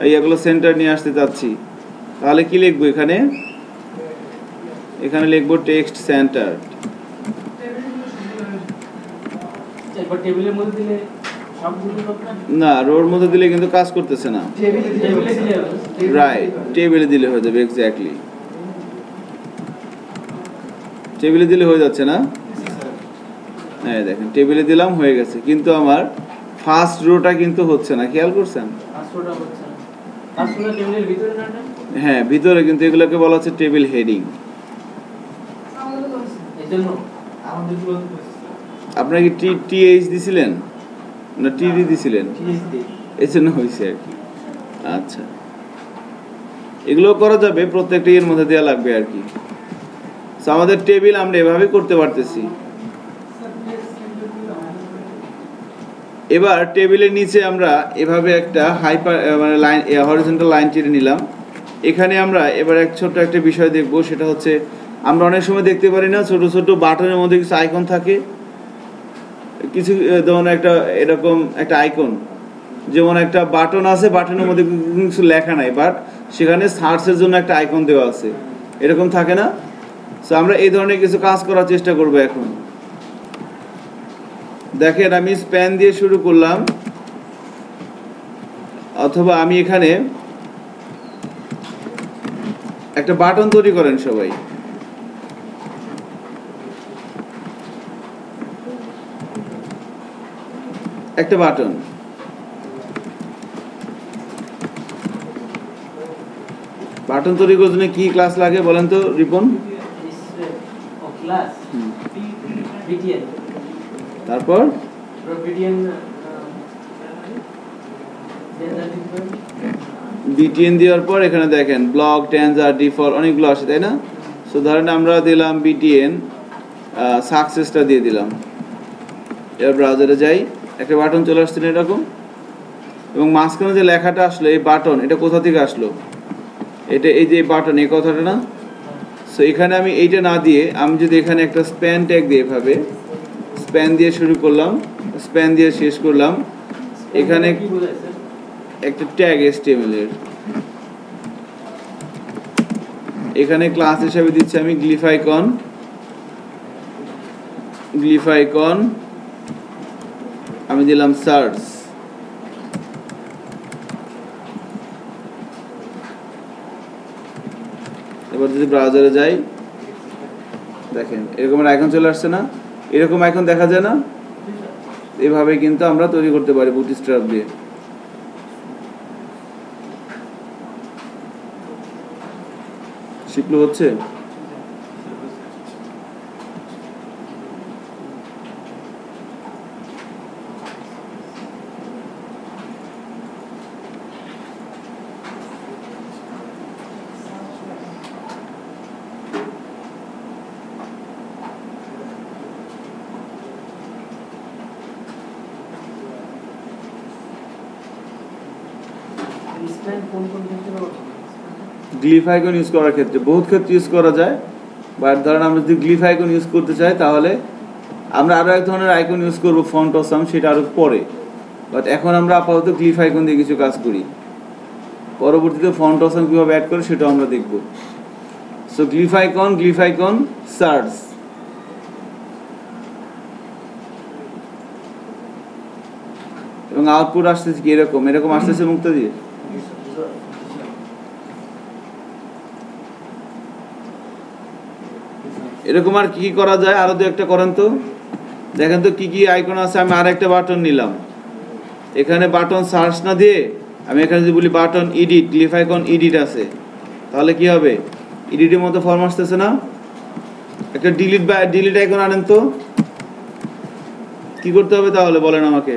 এইগুলো সেন্টার নিয়ে আসতে চাচ্ছি, তাহলে কি লিখবো এখানে? এখানে লিখবো টেক্সট সেন্টার। এরপর টেবিলের মধ্যে দিলে সবগুলো হবে না, রোর মধ্যে দিলে কিন্তু কাজ করতেছে না। টেবিলে দিলে হবে। রাইট, টেবিলে দিলে হয়ে যাবে, এক্স্যাক্টলি টেবিলে দিলে হয়ে যাচ্ছে না? হ্যাঁ দেখেন, টেবিলে দিলাম, হয়ে গেছে, কিন্তু আমার ফার্স্ট রোটা কিন্তু হচ্ছে না, খেয়াল করছেন? পাসওয়ার্ডটা হচ্ছে না, পাসওয়ার্ডটা টেবিলের ভিতরে না? হ্যাঁ ভিতরে, কিন্তু এগুলোকে বলা হচ্ছে টেবিল হেডিং। এইজন্য আমাদের গুলো আপনারা কি টিএইচ দিছিলেন না টিডি দিছিলেন? এই জন্য হয়েছে আর কি। আচ্ছা, এগুলো করা যাবে, প্রত্যেকটা এর মধ্যে দেওয়া লাগবে আর কি। তো আমাদের টেবিল আমরা এভাবে করতে পারতেছি। এবার টেবিলের নিচে আমরা এভাবে একটা হাইপার মানে লাইন, হরিজন্টাল লাইন টেনে নিলাম। এখানে আমরা এবার ছোট্ট একটা বিষয় দেখব, সেটা হচ্ছে আমরা অনেক সময় দেখতে পারি না ছোট ছোট বাটনের মধ্যে কিছু আইকন থাকে, কিছু যেমন একটা এরকম একটা আইকন, যেমন একটা বাটন আছে, বাটনের মধ্যে কিছু লেখা নাই, বাট সেখানে সার্চের জন্য একটা আইকন দেওয়া আছে, এরকম থাকে না? সো আমরা এই ধরনের কিছু কাজ করার চেষ্টা করব এখন। দেখেন, আমি স্প্যান দিয়ে শুরু করলাম, অথবা আমি এখানে একটা বাটন তৈরি করেন সবাই। একটা বাটন, বাটন তৈরি করার জন্য কি ক্লাস লাগে বলেন তো রিপন? ক্লাস বিটিএন, তারপর বিটিএন বিটিএন দেওয়ার পর এখানে দেখেন ব্লক, টেনজার, ডিফল্ট অনেকগুলো আসে, তাই না? সো ধরেন আমরা দিলাম বিটিএন সাকসেসটা দিয়ে দিলাম। এবার ব্রাউজারে যাই, একটা বাটন চলে আসছে না এরকম, এবং মাঝখানে যে লেখাটা আসলো এই বাটন, এটা কোথা থেকে আসলো? এটা এই যে বাটন, এই কথাটা না? সো এখানে আমি এইটা না দিয়ে আমি যদি এখানে একটা স্প্যান ট্যাগ দিয়ে এভাবে স্প্যান দিয়ে শুরু করলাম, স্প্যান দিয়ে শেষ করলাম, এখানে কি বোঝাইছে? একটা ট্যাগ HTML এর, এখানে ক্লাস হিসেবে দিচ্ছি আমি গ্লিফাইকন, গ্লিফাইকন আমি দিলাম সার্চ। এবার যদি ব্রাউজারে যাই, দেখেন এরকম আইকন চলে আসছে না? এরকম আইকন দেখা যায় না? এভাবে কিন্তু আমরা তৈরি করতে পারি বুটস্ট্র্যাপ দিয়ে। শিখলো হচ্ছে? স্প্যান কোন কোন ক্ষেত্রে ব্যবহার করা হয়? গ্লিফ আইকন ইউজ করার ক্ষেত্রে বহুত ক্ষেত্রে ইউজ করা যায়, বাট ধরেন আমরা যদি গ্লিফ আইকন ইউজ করতে চাই তাহলে আমরা আরও এক ধরনের আইকন ইউজ করবো, ফন্ট অসাম, সেটা আরও পরে। বাট এখন আমরা আপাতত গ্লিফ আইকন দিয়ে কিছু কাজ করি, পরবর্তীতে ফন্ট অসাম কীভাবে অ্যাড করে সেটাও আমরা দেখব। সো গ্লিফ আইকন সার্চ, এবং আউটপুট আসতেছে কি এরকম, এরকম আসতেছে মুক্তা দিয়ে। এরকম আর কি করা যায়, আরো দু একটা করেন তো। দেখেন তো কি কি আইকন আছে। আমি আরেকটা বাটন নিলাম, এখানে বাটন সার্চ না দিয়ে আমি এখানে যদি বলি button edit, glyph icon edit আছে, তাহলে কি হবে? এডিটের মতো ফর্ম আসতেছে না? একটা ডিলিট আইকন আনেন তো, কি করতে হবে তাহলে বলেন আমাকে?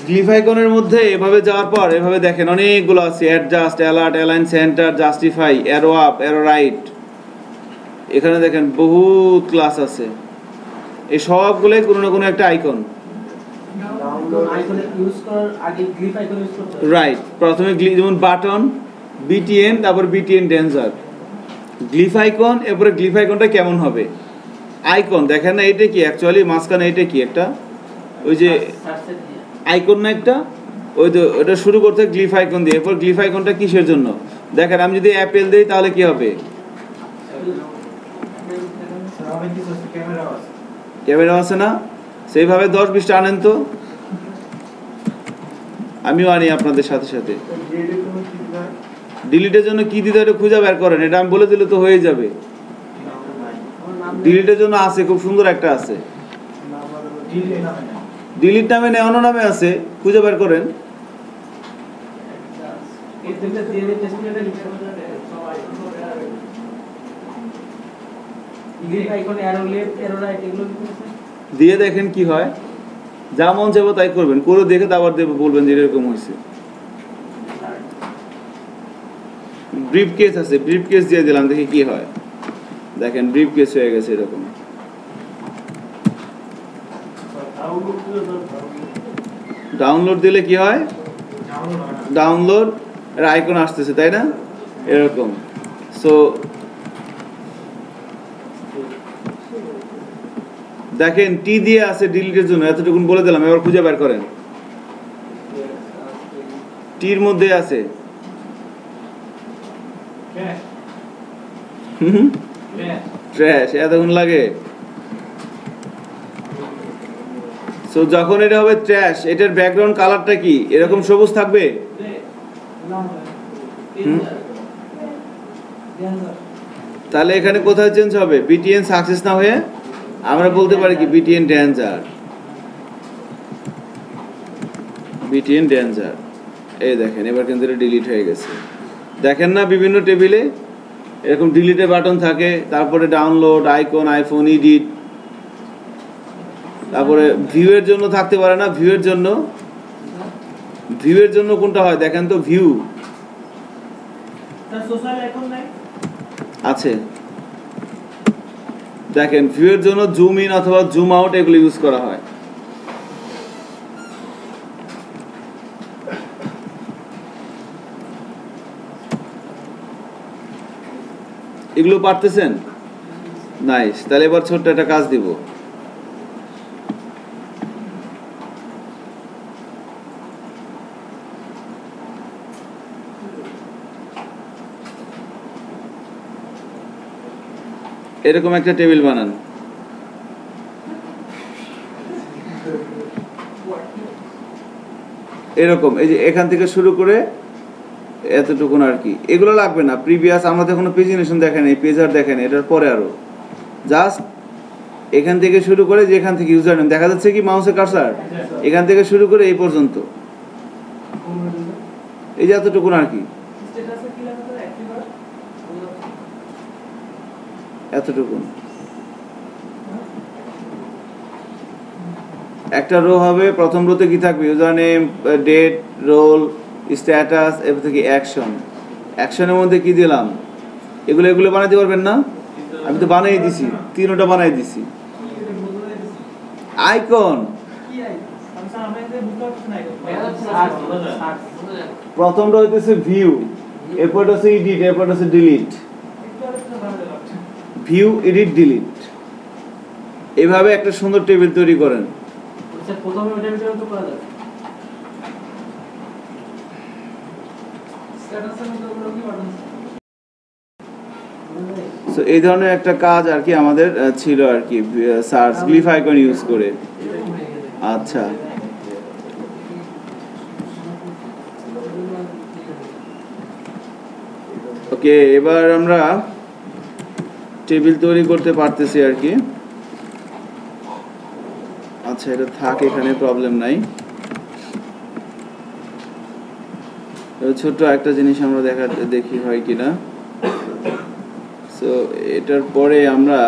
গ্লিফ আইকনের মধ্যে এভাবে যাওয়ার পর এভাবে দেখেন অনেকগুলো আছে, adjust, alert, align centre, justify, arrow up, arrow right. এখানে দেখেন বহুত ক্লাস আছে, এই সবগুলোই কোনো না কোনো একটা আইকন। আইকন ইউজ করার আগে গ্লিফ আইকন ইউজ করতে হবে। রাইট, প্রথমে যেমন বাটন, বিটিএন, তারপর বিটিএন ডেঞ্জার, গ্লিফ আইকন। এরপরে গ্লিফ আইকনটা কেমন হবে? আইকন দেখেন না, এটা কি অ্যাকচুয়ালি মাঝখানে এটা কি একটা ওই যে সার্চে দিয়ে আইকন না একটা, ওই তো ওটা শুরু করতে গ্লিফ আইকন দিয়ে। এরপর গ্লিফ আইকনটা কিসের জন্য? দেখেন আমি যদি অ্যাপেল দেই তাহলে কি হবে? ক্যামেরা আছে না? সেইভাবে 10-20টা আনেন তো, আমিও আনি আপনাদের সাথে সাথে। ডিলিটের জন্য কি দিতে এটা খুঁজে বের করেন, এটা আমি বলে দিলে তো হয়ে যাবে। ডিলিটের জন্য আছে, খুব সুন্দর একটা আছে, ডিলিট নামে নেই, অন্য নামে আছে, খুঁজে বের করেন। এই তিনটা দিয়ে দিয়ে টেস্ট করে লিখতে হবে। Glyph icon, arrow left, arrow right, এগুলো কি আছে? দিয়ে দেখেন কি হয়, যা মন চাইবো তাই করবেন, করে দেখে তারপর দেবো, বলবেন যে এরকম হয়েছে। ব্রিফ কেস আছে, ব্রিফ কেস দিয়ে দিলাম, দেখি কি হয়। দেখেন ব্রিফ কেস হয়ে গেছে এরকম। ডাউনলোড দিলে কি হয়? ডাউনলোড এর আইকন আসতেছে, তাই না? এরকম। সো দেখেন টি দিয়ে আছে ডিলিটের জন্য, এতটুকুন বলে দিলাম, এবার খুঁজে বের করেন। টির মধ্যে আছে ট্র্যাশ, এতক্ষণ লাগে। সো যখন এটা হবে ট্র্যাশ, এটার ব্যাকগ্রাউন্ড কালারটা কি এরকম সবুজ থাকবে? তাহলে এখানে কোথায় চেঞ্জ হবে? বিটিএন সাকসেস না হয়ে আমরা বলতে পারি কি বিটিএন ডেঞ্জার, বিটিএন ডেঞ্জার। এই দেখেন এবার কিন্তু এটা ডিলিট হয়ে গেছে। দেখেন না বিভিন্ন টেবিলে এরকম ডিলিটের বাটন থাকে, তারপরে ডাউনলোড, আইকন, আইফোন, এডিট, তারপরে ভিউয়ের জন্য থাকতে পারে না? ভিউয়ের জন্য কোনটা হয় দেখেন তো? ভিউ তার সোশ্যাল আইকন নাই আছে, দেখেন ভিউয়ের জন্য জুম ইন অথবা জুম আউট এগুলো ইউজ করা হয়। এগুলো পারতেছেন? নাইস। তাহলে এবার ছোট্ট একটা কাজ দিব। এরকম একটা টেবিল বানান, এরকম। এই যে এখান থেকে শুরু করে এতটুকুন আর কি, এগুলো লাগবে না। প্রিভিয়াস আমরা তো কোনো পেজিনেশন দেখেন, এই পেজ আর দেখেন, এটার পরে আরো জাস্ট এখান থেকে শুরু করে, যে এখান থেকে ইউজার নেম দেখা যাচ্ছে কি মাউসের কার্সার, এখান থেকে শুরু করে এই পর্যন্ত, এই যে এতটুকুন আর কি, স্ট্যাটাসে কি লেখা আছে? অ্যাক্টিভ করা এতটুকুন। একটা রো হবে, প্রথম রোতে কি থাকবে? User name, date, role, status, এর থেকে অ্যাকশন। অ্যাকশনের মধ্যে কি দিলাম? এগুলো বানাইতে পারবেন না? আমি তো বানাই দিছি, তিনটা বানাই দিছি। আইকন কি আইকন? আমি এতে বুঝতে পারছি না আইকন। প্রথমটা হইতেছে ভিউ, এরপরটা হচ্ছে এডিট, এরপরটা হচ্ছে ডিলিট। ভিউ, এডিট, ডিলিট, এভাবে একটা সুন্দর টেবিল তৈরি করেন। আচ্ছা, প্রথমে ওটা ভিতরে তো করা যাবে। স্ট্যাটাসের মধ্যে ওগুলো কি বাটন? সো এই ধরনের একটা কাজ আর কি আমাদের ছিল আর কি, সার্চ গ্লিফ আইকন ইউজ করে। আচ্ছা, ওকে, এবার আমরা টেবিল তৈরি করতে পারতেছি আর কি। আচ্ছা, এটা থাক, এখানে প্রবলেম নাই। ছোট্ট একটা জিনিস আমরা দেখি হয় কিনা। সো এটার পরে আমরা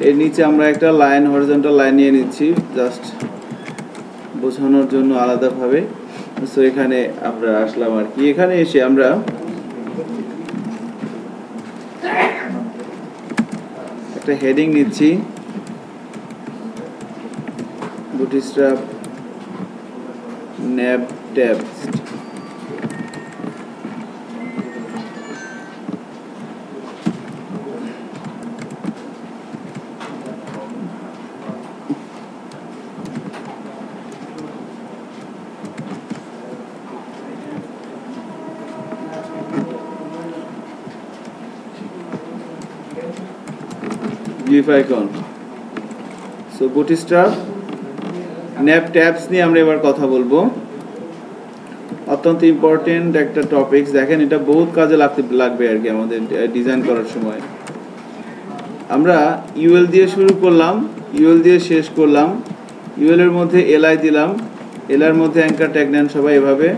এর নিচে আমরা একটা লাইন, হরিজন্টাল লাইন নিয়ে নিচ্ছি জাস্ট বোঝানোর জন্য আলাদাভাবে। সো এখানে আমরা আসলাম আর কি। এখানে এসে আমরা একটা হেডিং নিচ্ছি, Bootstrap nav tabs. GIF icon। So Bootstrap nav tabs নিয়ে আমরা এবার কথা বলবো। অত্যন্ত ইম্পর্টেন্ট একটা টপিকস। দেখেন, এটা বহুত কাজে লাগবে আর কি আমাদের ডিজাইন করার সময়। আমরা ইউএল দিয়ে শুরু করলাম, ইউএল দিয়ে শেষ করলাম, ইউএল এর মধ্যে এলআই দিলাম, এল এর মধ্যে অ্যাঙ্কার ট্যাগ নেন সবাই এভাবে।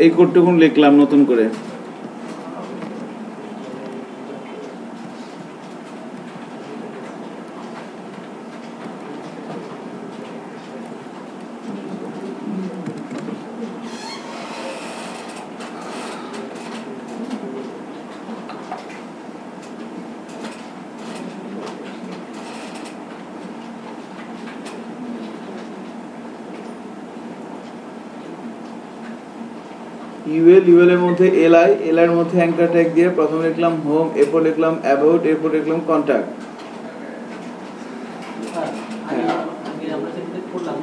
এই কোডটুকুন লিখলাম নতুন করে। ইউএল এর মধ্যে এলআই, এল এর মধ্যে অ্যাঙ্কার ট্যাগ দিয়ে প্রথমে লিখলাম হোম, এরপর লিখলাম অ্যাবাউট, এরপর লিখলাম কন্টাক্ট। আমরা যেটা করলাম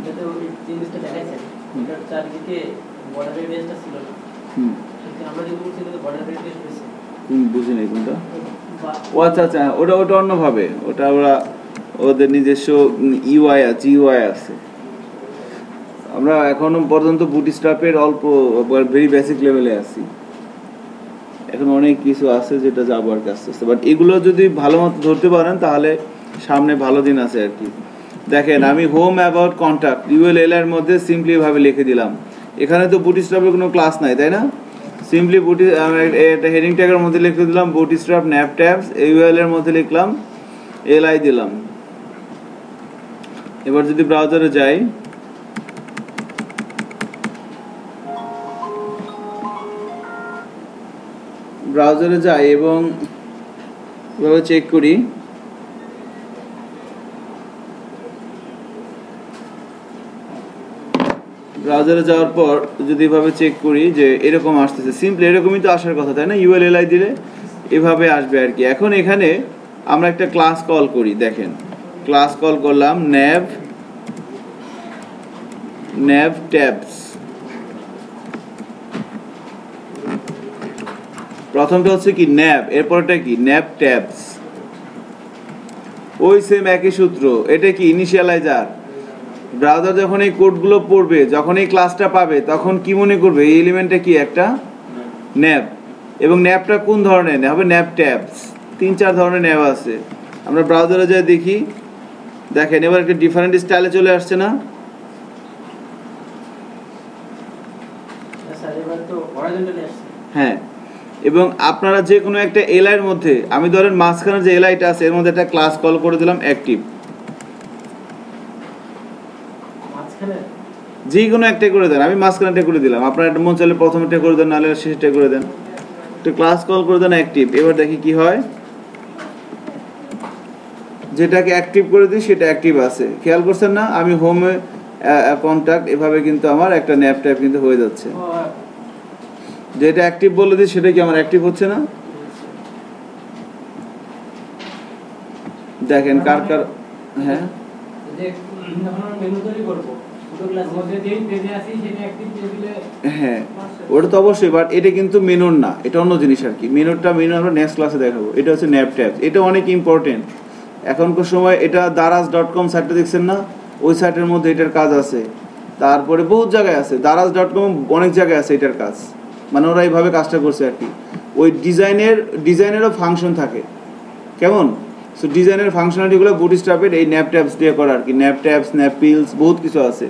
যাতে ওই জিনিসটা দেখাইছে এটার চারদিকে বর্ডার রেডিয়াসটা ছিল না। আমরা যেটা বলছি যে বর্ডার রেডিয়াস বেশি। বুঝি নাই কোনটা। ও আচ্ছা আচ্ছা, ওটা অন্যভাবে, ওটা ওরা ওদের নিজস্ব ইউআই আছে, ইউআই আছে। আমরা এখনো পর্যন্ত বুটস্ট্র্যাপের অল্প ভেরি বেসিক লেভেলে আছি। এখন অনেক কিছু আছে যেটা যাবো আর কি আস্তে আস্তে। বাট এগুলো যদি ভালো মতো ধরতে পারেন তাহলে সামনে ভালো দিন আছে আর কি। দেখেন, আমি হোম, অ্যাবাউট, কন্ট্যাক্ট ইউএল এল এর মধ্যে সিম্পলি ভাবে লিখে দিলাম। এখানে তো বুটস্ট্র্যাপের কোনো ক্লাস নাই, তাই না? সিম্পলি এটা হেডিং ট্যাগের মধ্যে লিখে দিলাম বুটস্ট্র্যাপ ন্যাব ট্যাবস, ইউএল এর মধ্যে লিখলাম এলআই দিলাম। এবার যদি ব্রাউজারে যাই, ব্রাউজারে যাই এবং এভাবে চেক করি। ব্রাউজারে যাওয়ার পর যদি এভাবে চেক করি যে এরকম আসতেছে, সিম্পলি এরকমই তো আসার কথা, তাই না? ইউএল এলআই দিলে এভাবে আসবে আর কি। এখন এখানে আমরা একটা ক্লাস কল করি। দেখেন, ক্লাস কল করলাম ন্যাব ট্যাবস। প্রথমটা হচ্ছে কি ন্যাব, এরপরটা কি ন্যাব ট্যাবস। ওই সেম একই সূত্র। এটা কি ইনিশিয়ালাইজার। ব্রাউজার যখন এই কোডগুলো পড়বে, যখন এই ক্লাসটা পাবে, তখন কি মনে করবে এই এলিমেন্টটা কি একটা ন্যাব। এবং ন্যাবটা কোন ধরনের হবে? ন্যাব ট্যাবস। 3-4 ধরনের ন্যাব আছে। আমরা ব্রাউজারে যাই দেখি। দেখেন, এবার একটা ডিফারেন্ট স্টাইলে চলে আসছে না? হ্যাঁ। এবং আপনারা যে কোনো একটা এলআই এর মধ্যে, আমি ধরেন মাঝখানে যে এলআইটা আছে এর মধ্যে একটা ক্লাস কল করে দিলাম অ্যাক্টিভ। যে কোনো একটাই করে দেন, আমি মাঝখানেটা করে দিলাম। আপনার একটা মন চাইলে প্রথমটা করে দেন, নাহলে শেষটা করে দেন। তো ক্লাস কল করে দেন অ্যাক্টিভ। এবার দেখি কি হয়। যেটাকে অ্যাক্টিভ করে দিই সেটা অ্যাক্টিভ আছে। খেয়াল করছেন না? আমি হোমে কন্ট্যাক্ট এভাবে কিন্তু আমার একটা ন্যাব ট্যাব কিন্তু হয়ে যাচ্ছে। যেটা অ্যাক্টিভ বলে দিই সেটা কি আমার অ্যাক্টিভ হচ্ছে না? দেখেন কার কার, হ্যাঁ যে যখন আমরা মেনু তৈরি করবো দুটো ক্লাসের মধ্যে যেই পেজে আসি সেটা অ্যাক্টিভ পেজ দিলে হ্যাঁ ওটা তো অবশ্যই, বাট এটা কিন্তু মেনুর না, এটা অন্য জিনিস আর কি। মেনু আমরা নেক্সট ক্লাসে দেখাবো। এটা হচ্ছে ন্যাপ ট্যাবস, এটা অনেক ইম্পর্টেন্ট এখনকার সময়। এটা daraz.com সাইটটা দেখছেন না, ওই সাইটের মধ্যে এটার কাজ আছে। তারপরে বহুত জায়গায় আছে, daraz.com অনেক জায়গায় আছে এটার কাজ, মানে ওরা এইভাবে কাজটা করছে আর কি। ওই ডিজাইনেরও ফাংশন থাকে, কেমন? সো ডিজাইনের ফাংশনালিটিগুলো বুটস্ট্র্যাপের এই ন্যাপ ট্যাবস দিয়ে করা আর কি। ন্যাপ ট্যাবস, ন্যাপ পিলস, বহুত কিছু আছে।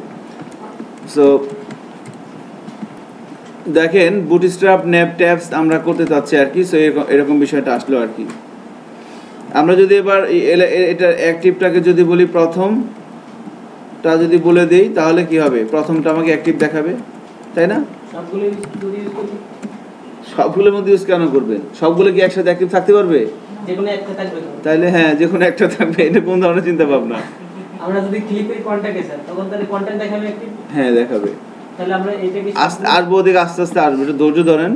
সো দেখেন বুটস্ট্র্যাপ ন্যাপ ট্যাবস আমরা করতে চাচ্ছি আর কি। সো এরকম বিষয়টা আসলো আর কি। আমরা যদি এবার এটা অ্যাক্টিভটাকে যদি বলি, প্রথমটা যদি বলে দেই তাহলে কি হবে? প্রথমটা আমাকে অ্যাক্টিভ দেখাবে, তাই না? সবগুলো যদি ইউজ করি, সবগুলোর মধ্যে ইউজ কেন করবেন? সবগুলো কি একসাথে অ্যাক্টিভ থাকতে পারবে? যে কোনো একটা থাকবে তো। তাহলে হ্যাঁ, যে কোনো একটা থাকবে। এটা কোন ধরনের চিন্তা ভাবনা? আমরা যদি ক্লিক করি কন্টাক্টে স্যার, তখন তাহলে কন্টাক্ট দেখাবে অ্যাক্টিভ। হ্যাঁ দেখাবে। তাহলে আমরা এটাকে আসবো ওদিকে, আস্তে আস্তে আসবে, একটু ধৈর্য ধরেন।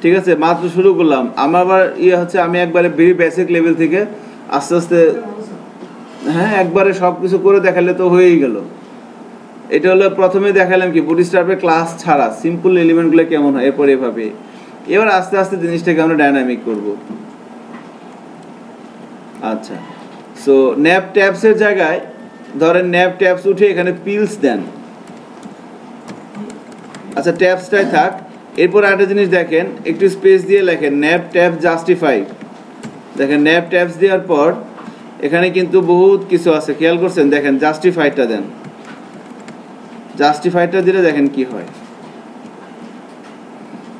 ঠিক আছে, মাত্র শুরু করলাম। আমার আবার হচ্ছে, আমি একবারে ভেরি বেসিক লেভেল থেকে আস্তে আস্তে, হ্যাঁ একবারে সব কিছু করে দেখালে তো হয়েই গেল। এটা হলো প্রথমে দেখালাম কি বুটস্ট্র্যাপের ক্লাস ছাড়া সিম্পল এলিমেন্টগুলো কেমন হয়, এরপর এভাবে। এবার আস্তে আস্তে জিনিসটাকে আমরা ডায়নামিক করব। আচ্ছা, সো ন্যাপ ট্যাবসের জায়গায় ধরেন ন্যাপ ট্যাবস উঠে এখানে পিলস দেন। আচ্ছা ট্যাবসটাই থাক। এরপর একটা জিনিস দেখেন, একটু স্পেস দিয়ে লেখেন ন্যাপ ট্যাব জাস্টিফাই। দেখেন ন্যাপ ট্যাবস দেওয়ার পর এখানে কিন্তু বহুত কিছু আছে, খেয়াল করছেন? দেখেন জাস্টিফাইটা দেন। জাস্টিফাইটা দিলে দেখেন কি হয়।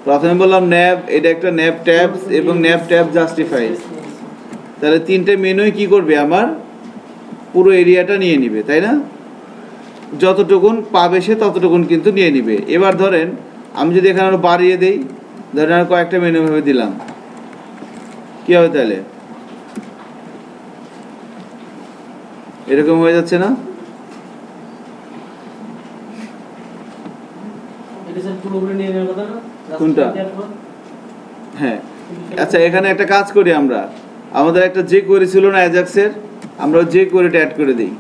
প্রথমে বললাম ন্যাপ, এটা একটা ন্যাপ ট্যাবস এবং ন্যাপ ট্যাব জাস্টিফাই। তাহলে তিনটে মেনুই কি করবে? আমার পুরো এরিয়াটা নিয়ে নিবে, তাই না? যতটুকুন পাবে সে ততটুকুন কিন্তু নিয়ে নিবে। এবার ধরেন আমি যদি এখানে আরো বাড়িয়ে দেই, ধরেন আর কয়েকটা মেনু ভাবে দিলাম, কি হবে তাহলে? এরকম হয়ে যাচ্ছে না? এটা স্যার পুরোপুরি নিয়ে নেওয়ার কথা না? কোনটা? হ্যাঁ আচ্ছা, এখানে একটা কাজ করি আমরা। আমাদের একটা যে কোয়েরি ছিল না অ্যাজাক্সের, আমরা যে কোয়েরিটা অ্যাড করে দিই,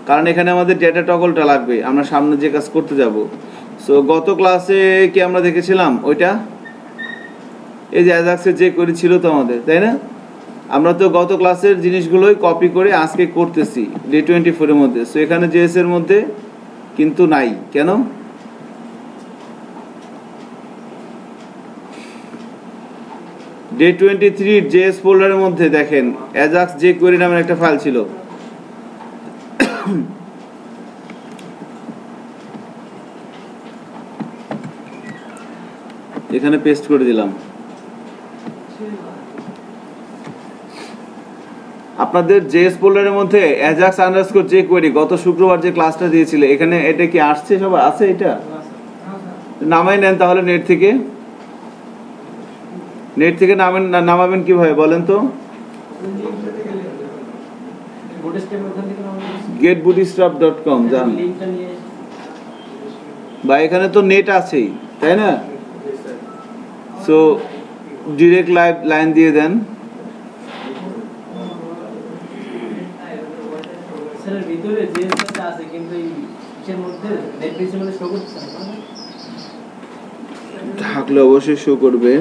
কারণ এখানে আমাদের ডেটা টগলটা লাগবে, আমরা সামনে যে কাজ করতে যাব। সো গত ক্লাসে কি আমরা দেখেছিলাম ওইটা, এই যে অ্যাজাক্সের যে কোয়েরি ছিল তো আমাদের, তাই না? আমরা তো গত ক্লাসের জিনিসগুলোই কপি করে আজকে করতেছি ডে 24 এর মধ্যে। সো এখানে জেএস এর মধ্যে কিন্তু নাই, কেন? ডে 23 জেএস ফোল্ডারের মধ্যে দেখেন অ্যাজাক্স যে কোয়েরি নামের একটা ফাইল ছিল। এখানে পেস্ট করে দিলাম। আপনাদের জেএস ফোল্ডারের মধ্যে অ্যাজাক্স আন্ডারস্কোর যে কোয়েরি গত শুক্রবার যে ক্লাসটা দিয়েছিল, এখানে এটা কি আসছে? সবাই আছে? এটা নামাই নেন তাহলে নেট থেকে। নেট থেকে নামাবেন কিভাবে বলেন তো? getbootstrap.com যান, বা এখানে তো নেট আছেই, তাই না? সো ডিরেক্ট লাইন দিয়ে দেন। স্যার ভিতরে যে সেটা আছে কিন্তু এর মধ্যে নেটফ্লিক্সের মধ্যে শো করছে না। থাকলে অবশ্যই শো করবে।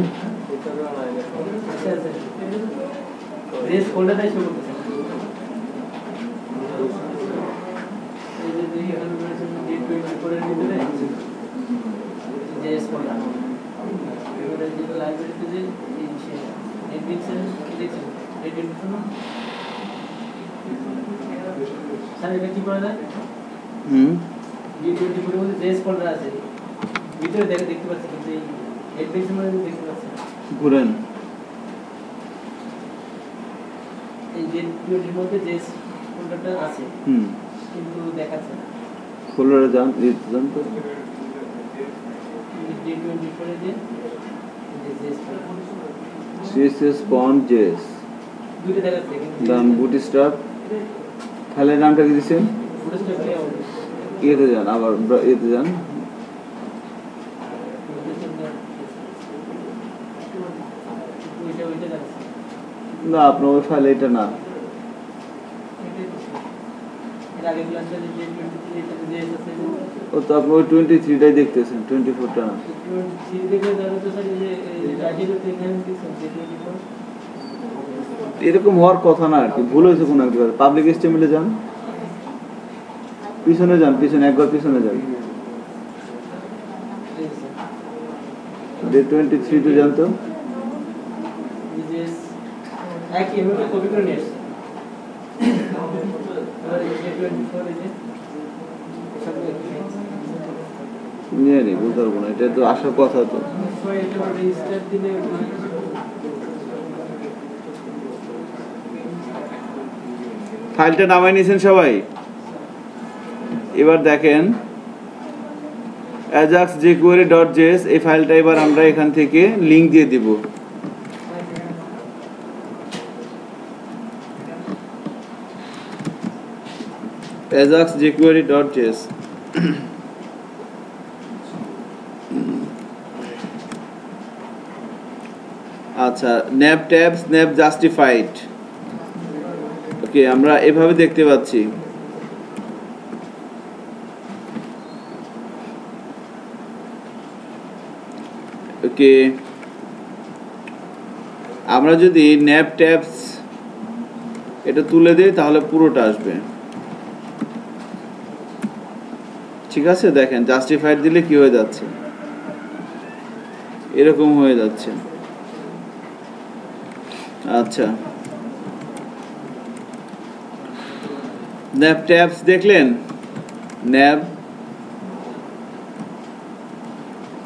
রেস ফোল্ডারটাই শো করতেছে। এই যে দুই এখন রয়েছে ডেট 24 এর ভিতরে জেএস ফোল্ডার। এবারে যে লাইব্রেরিতে যে এই নেটফ্লিক্সের দেখছেন ডেট 24 না? স্যার এটা কি করা যায়? ডেট 24 এর মধ্যে জেএস ফোল্ডার আছে, ভিতরে দেখতে পাচ্ছি কিন্তু এই নেটফ্লিক্সের মধ্যে দেখতে পাচ্ছি না। ঘুরেন, এই ডেট 24 এর মধ্যে জেএস ফোল্ডারটা আছে কিন্তু দেখাচ্ছে না। ফোল্ডারে যান, যান তো ডেট 24 এর যে জেএস css font js দুটো দেখাচ্ছে কিন্তু দাম bootstrap ফাইলের নামটা কি দিছেন? বুটস্ট্র্যাপ কে হবে? এতে যান, আবার এতে যান, না আপনার ওই ফাইল এটা না, এর আগে ক্লাসে যে 23 এটা যে আছে ও তো আপনি ওই 23টাই দেখতেছেন, 24টা না। 23 দেখে ধরো তো স্যার যে রাইটিং তো এখানে কিছু যে 24 এরকম হওয়ার কথা না আর কি, ভুল হয়েছে কোনো একটা। পাবলিক এস্টিমেটে যান, পিছনে যান, পিছনে একবার পিছনে যান, ডে 23 যান তো। যে একই এভাবে কপি করে নিয়ে আসছে আর এই যে 24 এই যে সব নিয়ে নি, বলতে পারবো না, এটা তো আসার কথা তো। এটা রেজিস্টার দিলে ফাইলটা নামাই নিয়েছেন সবাই? এবার দেখেন ajax.jquery.js, এই ফাইলটা এবার আমরা এখান থেকে লিংক দিয়ে দিব। ajax.jquery.js আচ্ছা, nav tabs nav justified, ওকে আমরা এভাবে দেখতে পাচ্ছি। ওকে, আমরা যদি nav tabs এটা তুলে দিই তাহলে পুরোটা আসবে, ঠিক আছে? দেখেন জাস্টিফাইড দিলে কি হয়ে যাচ্ছে, এরকম হয়ে যাচ্ছে। আচ্ছা, nav tabs দেখলেন, nav।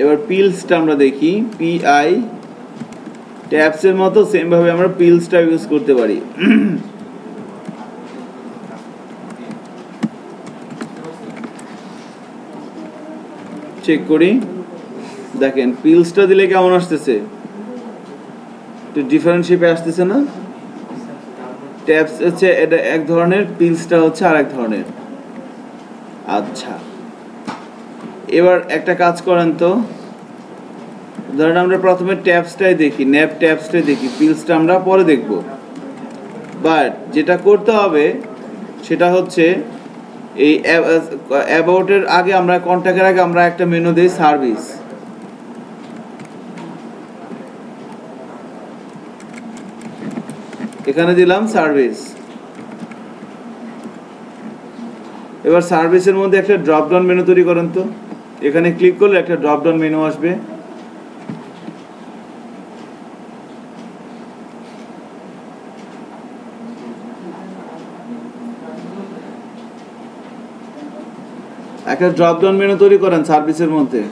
এবার পিলসটা আমরা দেখি, PI ট্যাবস এর মতো সেম ভাবে আমরা পিলসটা ইউজ করতে পারি। চেক করি, দেখেন পিলসটা দিলে কেমন আসতেছে, তো ডিফারেন্ট শেপে আসতেছে না? ট্যাবস হচ্ছে এটা এক ধরনের, পিলসটা হচ্ছে আরেক ধরনের। আচ্ছা, এবার একটা কাজ করেন তো, ধরেন আমরা প্রথমে ট্যাবসটাই দেখি, ন্যাপ ট্যাবসটাই দেখি, পিলসটা আমরা পরে দেখব। বাট যেটা করতে হবে সেটা হচ্ছে এই অ্যাবাউটের আগে, আমরা কন্ট্যাক্টের আগে আমরা একটা মেনু দিই সার্ভিস। এখানে দিলাম সার্ভিস। এবার সার্ভিসের মধ্যে একটা ড্রপ ডাউন মেনু তৈরি করেন তো, এখানে ক্লিক করলে একটা ড্রপ ডাউন মেনু আসবে। একটা ড্রপ ডাউন মেনু তৈরি করেন সার্ভিসের মধ্যে।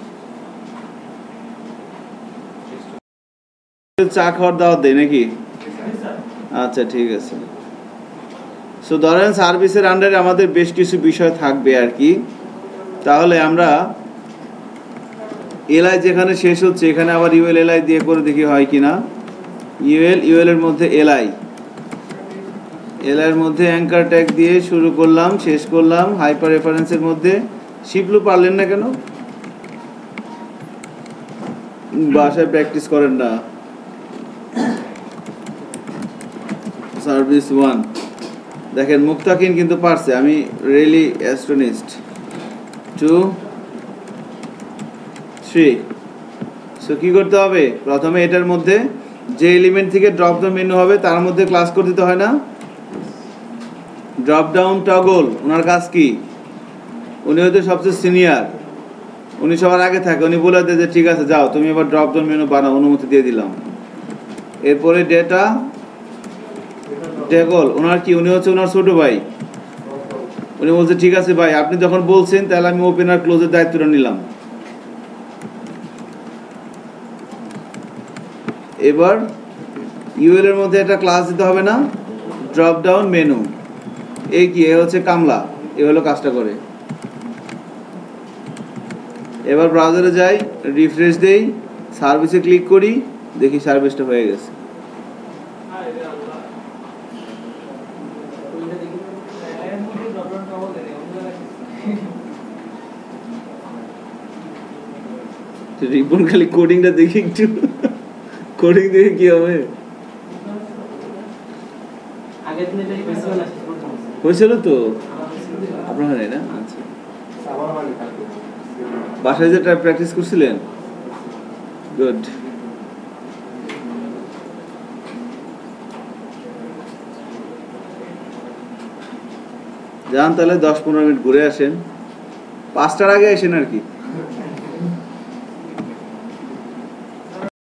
চা খাওয়ার দাওয়াত দেয় নাকি? আচ্ছা ঠিক আছে। সো ধরেন সার্ভিসের আন্ডারে আমাদের বেশ কিছু বিষয় থাকবে আর কি। তাহলে আমরা এলআই যেখানে শেষ হচ্ছে এখানে আবার ইউএল এলআই দিয়ে করে দেখি হয় কিনা। ইউএল এর মধ্যে এলআই এর মধ্যে অ্যাঙ্কার ট্যাগ দিয়ে শুরু করলাম, শেষ করলাম হাইপার রেফারেন্সের মধ্যে। শিপলু পারলেন না কেন? বাসায় প্র্যাকটিস করেন না। সার্ভিস 1 দেখেন মুক্তাকিন কিন্তু পারছে, আমি রিয়েলি অ্যাস্টনিশড। 2 3। সো কি করতে হবে, প্রথমে এটার মধ্যে যে এলিমেন্ট থেকে ড্রপ ডাউন মেনু হবে তার মধ্যে ক্লাস করে দিতে হয় না? ড্রপ ডাউন টগল, ওনার কাজ কি? উনি হয়তো সবচেয়ে সিনিয়র, উনি সবার আগে থাকে। উনি বলে দেয় যে ঠিক আছে যাও তুমি এবার ড্রপ ডাউন মেনু বানাও, অনুমতি দিয়ে দিলাম। এরপরে ডেটা ট্যাগল, ওনার কি? উনি হচ্ছে ওনার ছোট ভাই। উনি বলছে ঠিক আছে ভাই আপনি যখন বলছেন তাহলে আমি ওপেন আর ক্লোজের দায়িত্বটা নিলাম। এবার ইউএল এর মধ্যে একটা ক্লাস দিতে হবে না? Drop down menu. এই কি, এ হচ্ছে কামলা, এ হলো কাজটা করে। এবার ব্রাউজারে যাই, রিফ্রেশ দেই, সার্ভিসে ক্লিক করি, দেখি সার্ভিসটা হয়ে গেছে। রিপন খালি কোডিংটা দেখি একটু, কোডিং দেখে কি হবে? বেতনেটাই ফেস্টিভ্যাল আছে হয়েছিল তো আপনার হয় না? আচ্ছা, বাসায় যে প্র্যাকটিস করছিলেন? গুড। যান তাহলে 10-15 মিনিট ঘুরে আসেন, 5টার আগে আসেন আর কি।